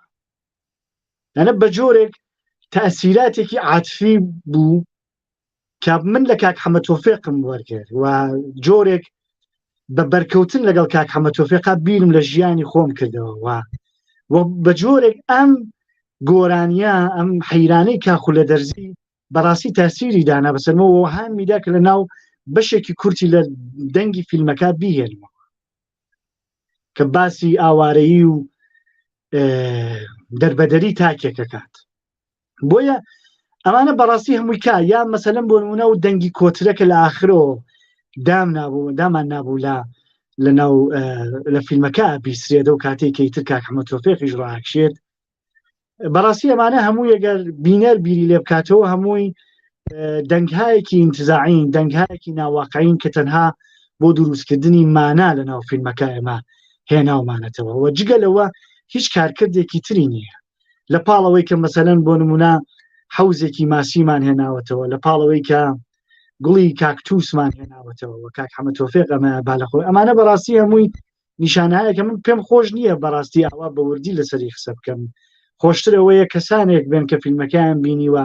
لەنە بە جۆرێک تەئسیراتێکی عاتفی بوو کە من لە کاک حەمەد تەوفیقم وەرگرت و جۆرێک بە بەرکەوتن لەگەڵ کاک حەمەد تەوفیقا بیرم لە ژیانی خۆم کردەوە و بە جۆرێک ئەم گۆرانیە ئەم حەیرانەی کاخولە دەرزی بەڕاستی تاسیری دانا بەسەرمەوە وەهان میدا کە لە ناو بەشێکی کورتی لە دەنگی فیلمەکە بیهێنمەوە کە باسی ئاوارەیی و دەربەدەری تاکێکەکات. بۆیە ئەمانە بەڕاستی هەمووی کا یا مەسەلەن بۆ نمونە و دەنگی کۆترەکە لە ئاخرەوە دامان نابوو لە ناو لە فیلمەکە بیسرێدە و کاتێک ئیتر کاک حەمەد تەوفیقیش ڕاکشێت. بەڕاستی ئەمانە هەمووی ئەگەر بینەر بیری لێ بکاتەوە هەمووی دەنگهایەکی ئینتزاعین دەنگهایەکی ناواقعین کە تەنها بۆ دروستکردنی مانا لە ناو فیلمەکە ئێمە هێناومانەتەوە و جگە لەوە هیچ کارکردێکی تری نییە. لە پاڵەوەی کە مەسەلەن بۆ نمونە حەوزێکی ماسیمان هێناوەتەوە، لە پاڵەوەی کە گوڵی کاکتوسمان هێناوەتەوە و کاک حەمەد تەوفیق ئەمە بالەخۆی ئەمانە بەڕاستی هەمووی نیشانەیە کە من پێم خۆش نییە بەڕاستی ئاوا بە وردی لەسەری قسە بکەم. خۆشترەوەیە کەسانێک بێن کە فیلمەکەیان بینیوە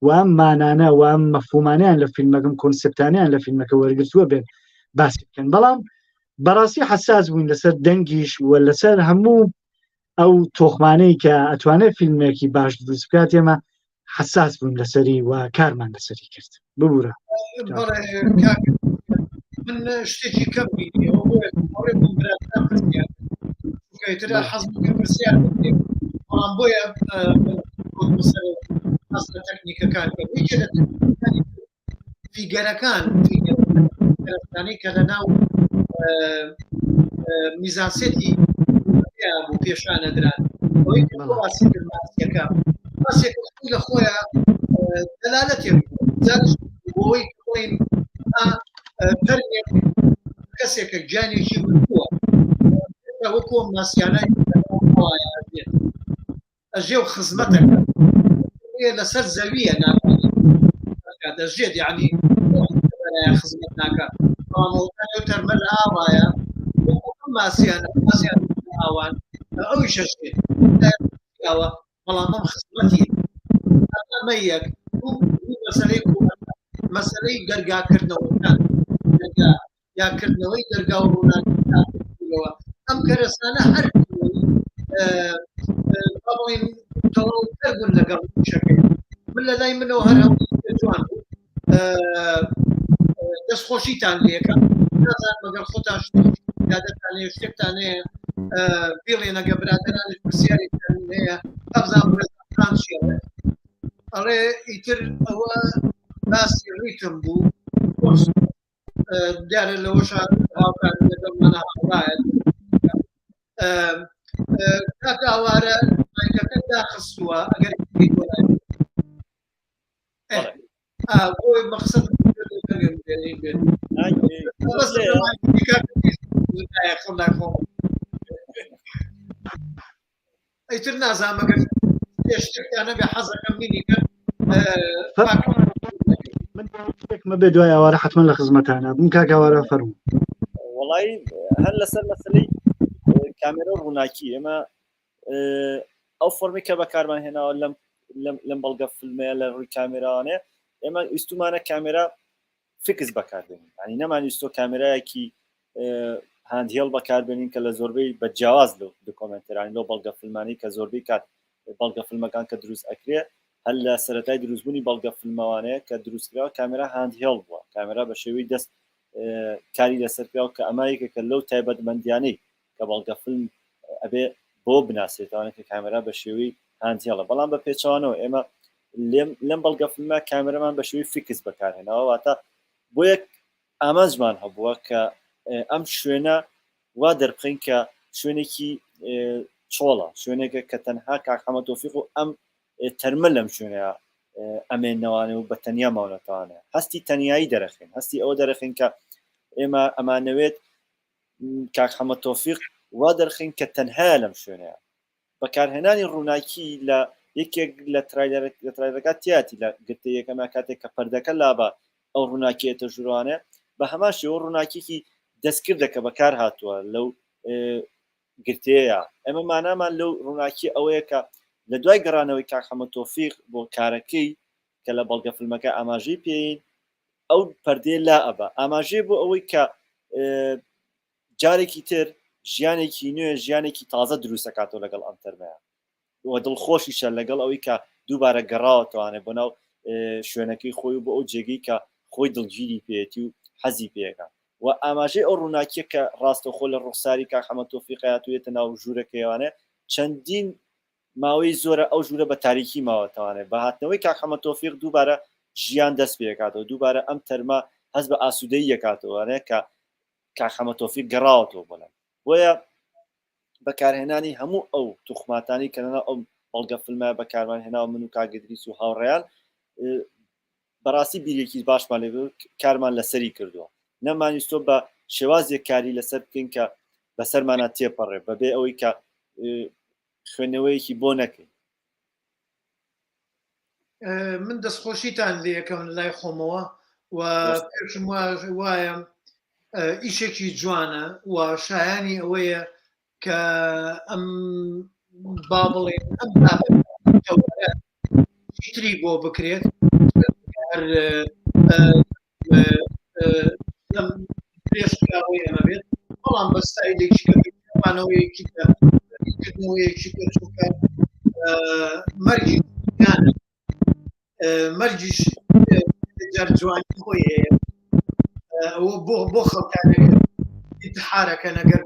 و ئەم مانانە و ئەم مەفهومانیان لە فیلمەکەم کۆنسپتانیان لە فیلمەکە وەرگرتووە بێن باسی بکەن. بەڵام بەڕاستی حساس بووین لەسەر دەنگیش و لەسەر هەموو ئەو تۆخمانەی کە ئەتوانێت فیلمێکی باش دروست بکات ئێمە حساس بووین لەسەری و کارمان لەسەری کرد. ببوورە من شتێکی کەم بینیترا حەزم پرسیار بەڵام بۆیە ئەسلە تەکنیکەکان فیگەرەکانی کە لە ناو میزانسێتی بوو پێشانەدران ماسیەکە لە خۆیان دەلالەتێک بۆی خۆین کەسێکە گیانێکی بووە وەکۆ ماسیانای ئەژێ و خزمەتەکە لەسەر زەویە دەژێت یعنی خزمەت ناکات تەرمە لە ئاوایە ماسیانە ئاوان ئەوی شەشێت بەڵام ئەم خزمەتی یەک مەسەلەی دەرگاکردنەوەکان یاکردنەوەی دەرگا و ڕووناکەوە ئەم کەرەسانە هەر بڵین تەواوتر بوون لەگەڵ شەکەی من لە لای منەوە هەر جوان دەستخۆشیتان لێکە نازان مەگەر خۆتان یادەتان هەیە شتێکتانەیە بێڵێنەگە برادرانی پرسیاریتان هەیە ئەبزان برێزان شێوە ئەڵێ ئیتر ئەوە باسی ڕیتم بوو دیارە لەوەش هاوکار لەگەڵمانە هاوڕایە کاک ئاوارە مایکەکە داخستووە ئەگەر بۆی مەقسەد ئەیتر نازانم ئەگەر شتێکیان نەبێ حەزەکەم بینیکە من بێ دوای ئەوارە حتمما لە خزمەتانە بم کاک ئاوارە فەرموو. وەڵی هەر لەسەر مەسەلەی کامێرە و ڕووناکی ئێمە ئەو فۆرمی کە بەکارمان هێناوە لەم بەڵگە فیلمەیە لە ڕووی کامێراوانێ ئێمە ئیستومانە کامێرا فیکس بەکاربێنین، ینی نەمانویستۆ کامێرایەکی هاندهێڵ بەکاربێنین کە لە زۆربەی بە جیاواز دۆکۆمنتەرانی لەو بەڵگە فیلمانی کە زۆربەی کات بەڵگە فیلمەکان کە دروست ئەکرێ هەر لە سەرەتای دروستبوونی بەڵگە فیلمەوانەیە کە دروستکراوە کامێرا هاندهێڵ بووە، کامێرا بە شێوەی دەست کاری لەسەرکراوە کە ئەمایەکە لەو تایبەتمەندیانەی کە بەڵگە فیلم ئەبێ بۆ بناسێتوانە کە کامێرا بە شێوەی هاندهێڵە. بەڵام بە پێچەوانەوە ئێمە لەم بەڵگە فیلمە کامێرەمان بە شێوەی فیکس بەکارهێناوە واتە بۆ یەک ئامانجمان هەبووە کە ئەم شوێنە وا دەربخین کە شوێنێکی چۆڵە، شوێنێکە کە تەنها کاک حەمەد تەوفیق و ئەم تەرمە لەم شوێنەیە ئەمێنەوانێ و بە تەنیا ماونەتوانە هەستی تەنایی دەرەخێن هەستی ئەوە دەرەخین کە ئێمە ئەمانەوێت کاک حەمەد تۆفیق وا دەرخین کە تەنها لەم شوێنەیە بەکارهێنانی ڕووناکی لە یەکێک لە ترایلەکە تیاتی لە گرتە یەکەمە کاتێک کە پەردەکە لابە ئەو ڕووناکیێتە ژوورانە بە هەماشی ئەو ڕووناکیکی دەستکردەکە بەکار هاتووە لەو گرتەیە ئەمە مانامان لەو ڕووناکی ئەوەیە کە لە دوای گەڕانەوەی کاک حەمەد تۆفیق بۆ کارەکەی کە لە بەڵگە فیلمەکە ئاماژەی پێین ئەو پەردەیە لا ئەبە ئاماژەی بۆ ئەوەی کە جارێکی تر ژیانێکی نوێ ژیانێکی تازە دروستەکاتەوە لەگەڵ ئەم تەرمەیە و دڵخۆشیشە لەگەڵ ئەوەی کە دووبارە گەڕاوەتوانێت بۆ ناو شوێنەکەی خۆی و بۆ ئەو جێگەی کە خۆی دڵگیری پێێتی و حەزی پێەکە و ئاماژەی ئەو ڕووناکیە کە ڕاستەخۆ لە ڕوخساری کاک حەمەد تۆفیق هاتوویەتە ناو ژوورەکەیوانە چەندین ماوەی زۆرە ئەو ژوورە بە تاریکی ماوەتەوانێت بە هاتنەوەی کاک حەمەد تۆفیق دووبارە ژیان دەست پێکاتەوە دووبارە ئەم تەرمە هەست بە ئاسوودەی یەکاتەوەانەیە کە کاک حەمەد تۆفیق گەڕاوەتەوە بۆلە بۆیە بەکارهێنانی هەموو ئەو توخماتانی کەنە ئەو بەڵگە فیلمە بەکارمان هێناوە من و کاگدریس و هاوڕێیان بەڕاستی بیرێکی باشمان لێ کارمان لەسەری کردووە نەمانویستۆ بە شێوازێک کاری لەسەر بکەین کە بەسەرمانە تێپەڕێ بەبێ ئەوەی کە خوێنەوەیەکی بۆ نەکەین من دەستخۆشیتان لێ یەکەم لای خۆمەوە و پێشم وایە ئیشێکی جوانە و شایانی ئەوەیە کە ئەم با بڵێن ئەمتری بۆ بکرێت پێشکراوەی ئەمە بێت بەڵام بە ستایلێکیمانەوەیەکی چووکە مەرجی مەرجیش جوانی خۆی هەیە ئەوە بۆ خەڵکانێک انتحارەکە نەگەر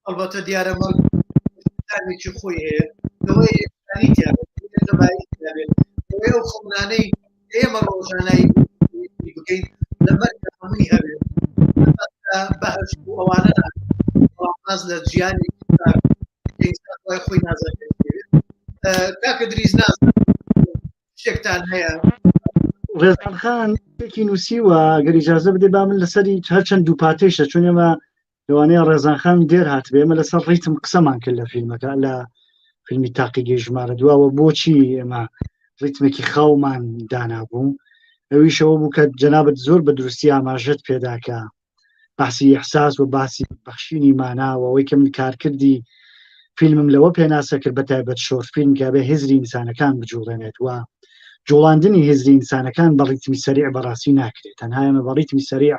ئەلبەتە دیارە مەرجێکی خۆی هەیە ئەوەی ئەو خەڵانەی ئێمە ڕۆژانایی بکەین لە مەرجە هەمووی هەبێت بەهشت بۆ ئەوانە ناز لە ژیانی خۆی نازانێت کاکە دریز نازانێت شتێکتان هەیە ڕێزان خان شتێکی نووسیوە گەر ئیجازە بدێ با من لەسەری هەرچەند دوو پاتێشە چون ئێمە لەوانەیە ڕێزان خان دێر هاتبێ ئێمە لەسەر ڕیتم قسەمان کرد لە فیلمەکە لە فیلمی تاقیگەی ژمارە دواوە بۆچی ئێمە ڕیتمێکی خاومان دانابوو ئەویشەوە بوو کە جەنابەت زۆر بە دروستی ئاماژەت پێداکە باسی ئیحساس و باسی بەخشینی ماناوە ئەوەی کە من کارکردی فیلمم لەوە پێناسە کرد بە تایبەت شۆرت فیلم کە بێ هێزری ئینسانەکان بجوڵێنێت وە جوڵاندنی هێزری ئینسانەکان بە ڕیتمی سەریع بەڕاستی ناکرێت تەنها ئێمە بە ڕیتمی سەریع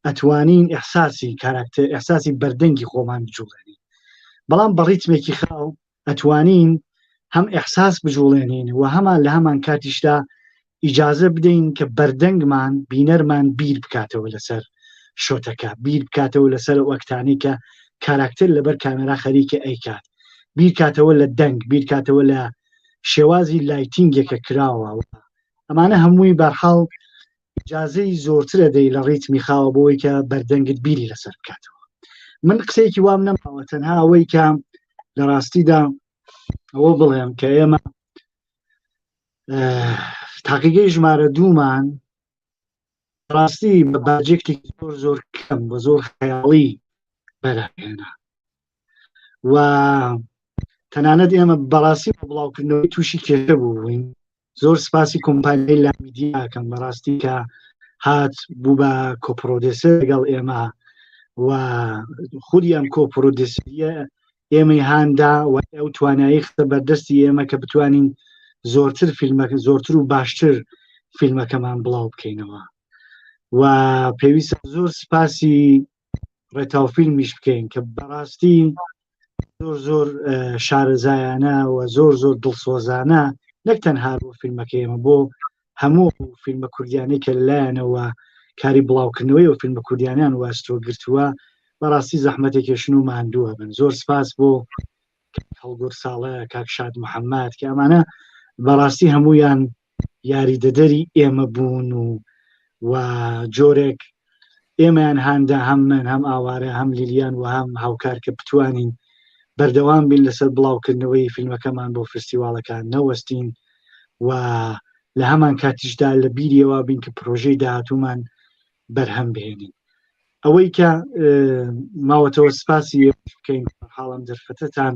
ئەتوانین ئیحساسی کاراکتەر ئیحساسی بەردەنگی خۆمان بجوڵێنین بەڵام بە ڕیتمێکی خاو ئەتوانین هەم ئیحساس بجوڵێنین و هەمان لە هەمان کاتیشدا ئیجازە بدەین کە بەردەنگمان بینەرمان بیر بکاتەوە لەسەر شۆتەکە بیر بکاتەوە لەسەر وەکتانی کە کاراکتەر لەبەر کامێرا خەریکە ئەیکات بیر کاتەوە لە دەنگ بیر کاتەوە لە شێوازی لایتینگێکە کراوە ئەمانە هەمووی بەرحاڵ ئیجازەی زۆرترە دەی لە ڕیتمی خاوە بۆی کە بەردەنگت بیری لەسەر بکاتەوە من قسەیەکی وام نەماوە تەنها ئەوەی کە لە ڕاستیدا ئەوە بڵێم کە ئێمە تاقیگەی ژمارە دوومان ڕاستی بە باجێکێکی زۆر زۆر کەم بە زۆر خەیاڵی بەرهێنا و تەنانەت ئێمە بەڕاستی بە بڵاوکردنەوەی تووشی کێشە بووین زۆر سپاسی کۆمپانیای لامیدیاکەم بەڕاستی کە هات بوو بە کۆپرۆدیسەر لەگەڵ ئێمە و خودی ئەم کۆپرۆدیسریە ئێمەی هاندا و ئەو توانایی خستە بەردەستی ئێمە کە بتوانین زۆرتر فیلمەکە زۆرتر و باشتر فیلمەکەمان بڵاو بکەینەوە و پێویستە زۆر سپاسی ڕێتاو فیلمیش بکەین کە بەڕاستی زۆر زۆر شارەزایانە و زۆر زۆر دڵسۆزانە نەک تەنها بۆ فیلمەکە ئێمە بۆ هەموو فیلمە کوردیانەی کە لەلایەنەوە کاری بڵاوکردنەوەی و فیلمە کوردیانیان واستۆ گرتووە بەڕاستی زەحمەتێکێشن و ماندووە بن زۆر سپاس بۆ هەڵگور ساڵە کاک شاد محەممەد کە ئەمانە بەڕاستی هەمویان یاریدەدەری ئێمە بوون و جۆرێک ئێمەیان هاندا هەم من هەم ئاوارە هەم لیلیان و هەم هاوکار کە بتوانین بەردەوام بین لەسەر بڵاوکردنەوەی فیلمەکەمان بۆ فستیواڵەکان نەوەستین و لە هەمان کاتیشدا لە بیریەوە بین کە پرۆژەی داهاتوومان بەرهەم بهێنین. ئەوەی کە ماوەتەوە سپاسی بکەین حاڵم دەرفەتەتان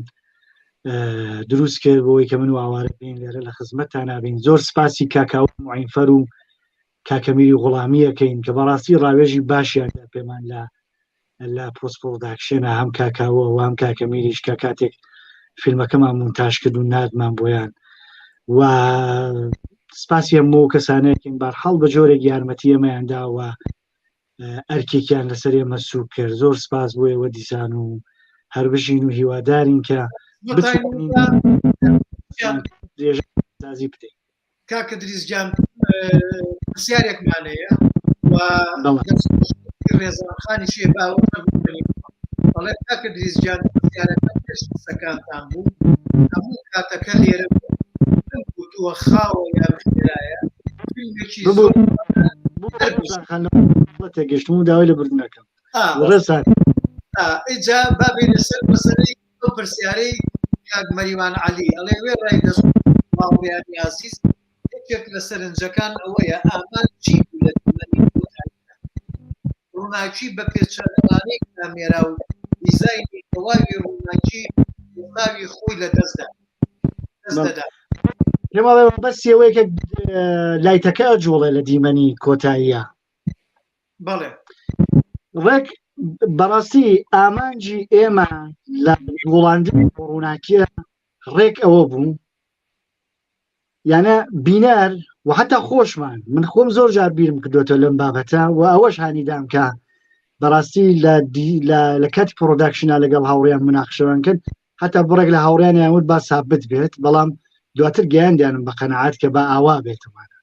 دروست کرد بۆی کە من و ئاوارە بین لێرە لە خزمەتتان نابین. زۆر سپاسی کاکاو معینفەر و کاکەمیری غوڵامیەکەین کە بەڕاستی ڕاوێژی باشیاندا پێمان لە پۆستپرۆداکشنە هەم کاکاوە و هەم کاکەمیریش کە کاتێک فیلمەکەمان مونتاژ کرد و نادمان بۆیان و سپاسی هەموو کەسانەیەکین بەرحاڵ بە جۆرێک یارمەتی ئەمەیانداوە ئەرکێکیان لەسەر ئێمە سوک کرد. زۆر سپاس بۆ ئێوە دیسان و هەر بژین و هیوادارین کە درێژازی بدەین. کاکە دریزجان پرسیارێکمانەیە و ڕێزانخانی شێ باوەڵێ کاکە دریزجان پرسیارەکە پێش قسەکانتان بوو هەموو کاتەکە لێرە گوتووە خاوە یان خێرایە فیلمێکی زۆر تێگەشتم و داوای لە بردنەکەم ڕێسان ئیجا بابێ لەسەر مەسەلەی ئەو پرسیارەی کاک مەریوان عەلی ئەڵێ وێ ڕای دەست باوڕیانی عەزیز یەکێک لە سەرنجەکان ئەوەیە ئامان چی بوو لە دیمەنی ڕووناکی بە پێچەوانەی کامێرا و دیزاینی تەواوی ڕووناکی ماوی خۆی لە دەستدا لێماڵێ بەسیەوەیکە لایتەکە ئەجوڵێ لە دیمەنی کۆتاییە بەڵێ ڕێک بەڕاستی ئامانجی ئێمە لە گوڵاندنی ڕووناکیە ڕێک ئەوە بوو یانە بینەر و حتا خۆشمان من خۆم زۆر جار بیرم کردوتە لەم بابەتە و ئەوەش هانیدام کە بەڕاستی لە کاتی پرۆداکشنا لەگەڵ هاوڕیان مناقشەوان کرد حتا بڕێک لە هاوڕیان یانوت با سابت بێت بەڵام دواتر گەیاندیانم بە قەنەعات کە با ئاوا بێتمانە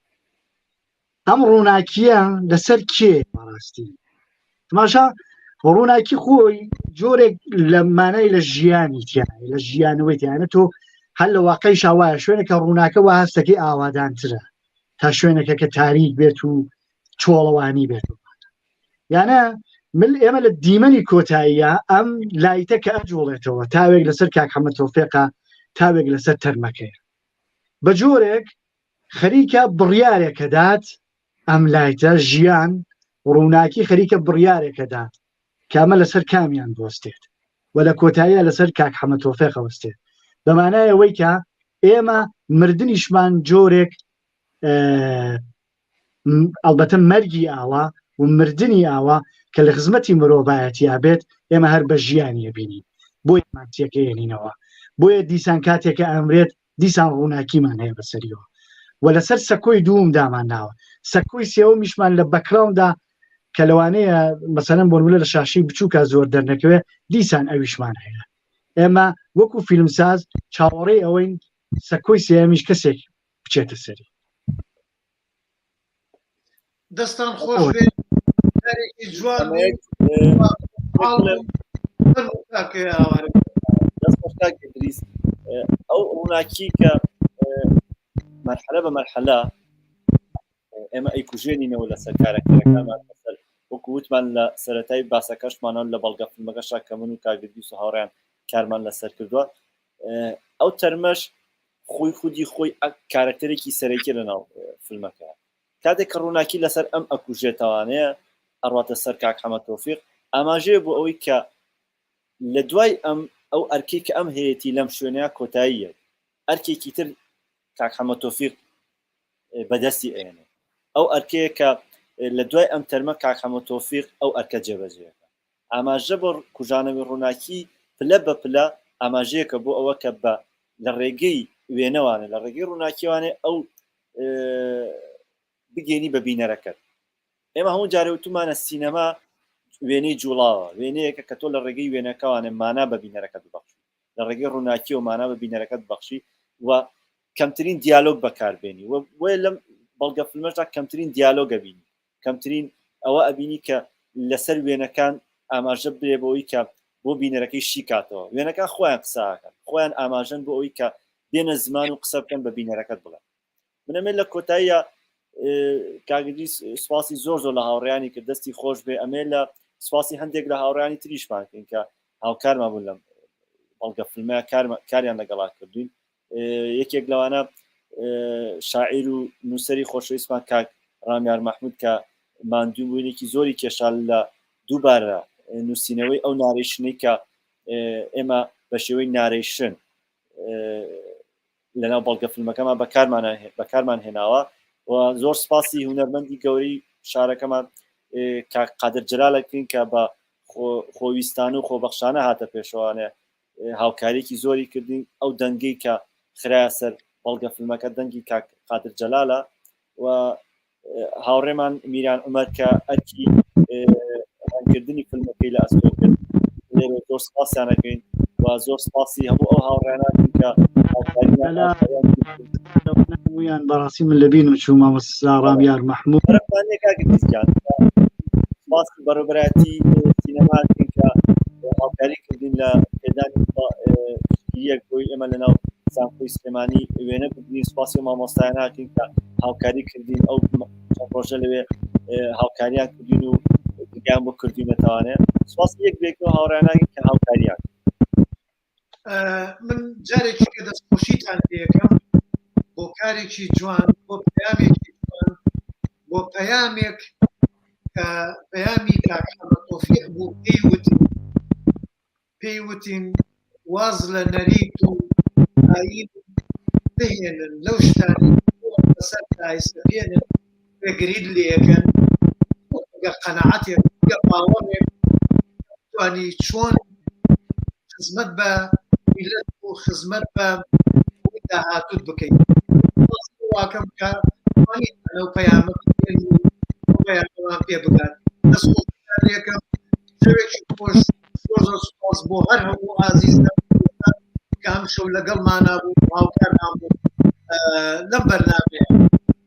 ئەم ڕووناکیە لەسەر کێ بەڕاستی تماشا ڕووناکی خۆی جۆرێک لەمانای لە ژیانی تیانە لە ژیانەوەی تیانە تۆ هەر لە واقعی شاوایە شوێنێکە ڕووناکە و هەستەکەی ئاوادانترە تا شوێنەکە کە تاریک بێت و چۆڵەوانی بێت یانە ئێمە لە دیمەنی کۆتاییە ئەم لایتە کە ئەجوڵێتەوە تاوێک لەسەر کاک حەمەد تۆفیقە تاوێک لەسەر تەرمەکەیە بە جۆرێک خەریکە بڕیارێکە دات ئەم لایتە ژیان ڕووناکی خەریکە بڕیارێکە دات کامە لەسەر کامیان بۆستێت و لە کۆتاییە لەسەر کاک حەمەد تۆفیق ئەوەستێت بەمانایەوەی کە ئێمە مردنیشمان جۆرێک ئەلبەتە مەرگی ئاوا و مردنی ئاوا کە لە خزمەتی مرۆڤایەتیا بێت ئێمە هەر بە ژیانیە بینین بۆی ماتیەکە ێنینەوە بۆیە دیسان کاتێکە ئەمرێت دیسان ڕووناکیمان هەیە بەسەریەوە و لەسەر سەکۆی دووم دامان ناوە سەکۆی سێوەمیشمان لە بەکراوندا کە لەوانەیە مەسەلەن بۆنمونە لە شاشی بچووکە زۆر دەرنەکەوێ دیسان ئەویشمان هەیە ئێمە وەکو فیلمساز چاوەڕێی ئەوەین سەکۆی سێوەمیش کەسێک بچێتە سەری دەستان خۆش بێت جوان دەست ئەو ڕووناکی کە مەرحەلە بە مەرحەلە ئێمە ئەیکوژێنینەوە لە سەر کارەکەەکانمان لەسەر وەکو وتمان لە سەرەتای باسەکەشمانان لە بەڵگە فیلمەکەشا کە من و کاگردیس و هاوڕیان کارمان لەسەر کردووە ئەو تەرمەش خۆی خودی خۆی کارکتەرێکی سەرەکی لەناو فیلمەکە کاتێک کە ڕووناکی لەسەر ئەم ئەکوژێتەوانەیە ئەڕواتە سەر کاک حەمەد تۆفیق ئاماژەیە بۆ ئەوەی کە لە دوای ئەو ئەرکەی کە ئەم هەیەی لەم شوێنەیە کۆتاییە ئەرکێکی تر کاک حەمەد تۆفیق بەدەستی ئێنێ ئەو ئەرکەیە کە لە دوای ئەم تەرمە کاک حەمەد تۆفیق ئەو ئەرکە جێبەجێەکە ئاماژە بۆ کوژانەوەی ڕووناکی پلە بە پلە ئاماژەیەکە بۆ ئەوە کە بە لە ڕێگەی وێنەوانە لە ڕێگەی ڕووناکیوانێ ئەو بگەینی بە بینەرەکەت ئێمە هەموو جارێ وتمانە سینەما وێنەی جوڵاوە وێنەیەکە کە تۆ لە ڕێگەی وێنەکەوانێ مانا بە بینەرەکەت ببەخشی لە ڕێگەی ڕووناکی و مانا بە بینەرەکەت ببەخشی و کەمترین دیالۆگ بەکاربێنی و لەم بەڵگە فیلمەشدا کەمترین دیالۆگە بینی کەمترین ئەوە ئەبینی کە لەسەر وێنەکان ئاماژە برێ بۆەوەی کە بۆ بینەرەکەی شیکاتەوە وێنەکان خۆیان قساکەن خۆیان ئاماژەن بۆ ئەوەی کە بێنە زمان و قسە بکەن بە بینەرەکەت بڵێن منەمێت لە کۆتاییە کاگدی سواسی زۆر زۆر لە هاوڕیانی کە دەستی خۆش بێ ئەمێ لە سواسی هەندێک لە هاوڕیانی تریشمان کە هاوکارمان بوون لەم بەڵگە فیلمە کاریان لەگەڵا کردوین یەکێک لەوانە شاعیر و نووسری خۆشەویستمان کاک ڕامیار مەحموود کە ماندوو بوونێکی زۆری کێشان لە دووبارە نووسینەوەی ئەو نارێشنەی کە ئێمە بە شێوەی نارێشن لەناو بەڵگە فیلمەکەمان بەکارمان هێناوە و زۆر سپاسی هونەرمەندی گەوری شارەکەمان کاک قادر جەلالەکەین کە بە خۆویستانە و خۆبەخشانە هاتە پێشەوانێ هاوکاریکی زۆری کردین ئەو دەنگەی کە خراە سەر بەڵگە فیلمەکە دەنگی کاک قادر جەلالە و هاوڕێمان میران عومەر کە ئەرکی ڕەنگکردنی فیلمەکەی لە ئەستۆ کرد لێرە زۆر سپاسیانەکەین و زۆر سپاسی هەموو ئەو هاوڕێنان کە هاوکاریان بەڕاستی من لەبینم چوو مامۆستا ڕامیار مەحموود سپاسی بەڕێوەبەرایەتی سینەماکەین کە هاوکاری کردین لە پێدانی یەک بۆی ئێمە لەناو زانکۆی سلێمانی وێنە بردین سپاسی مامۆستایان ناکەین کە هاوکاری کردین ئەو ڕۆژە لەوێ هاوکاریان کردین و گیان بۆ کردوینەتەوانێ سپاسی یەک بێکەوە هاوڕێناکەین کە هاوکاریان من جارێکی کە دەستخۆشیتان پێەکەم بۆ کارێکی جوان بۆ پەیامێکی جوان بۆ پەیامێک کە پەیامی کاک حەمەد تۆفیق بوو پێی وتین واز لە نەریت و ئاین بهێنن لەو شتانی بەسەر دایسەپێنن بێگرید لێەکەن قەنەعەتێک باوەڕێک توانی چۆن خزمەت بە میلەت و خزمەت بە داهاتوت بکەیت واکەم کە ئەو پەیامە پەیامەوان پێ بگات دەستخۆشیەکەم شەوێکی خۆش زۆر سپاس بۆ هەر هەموو ئازیزە کە ئەم شەو لەگەڵمانە بوو هاوکارمان بوو لەم بەرنامە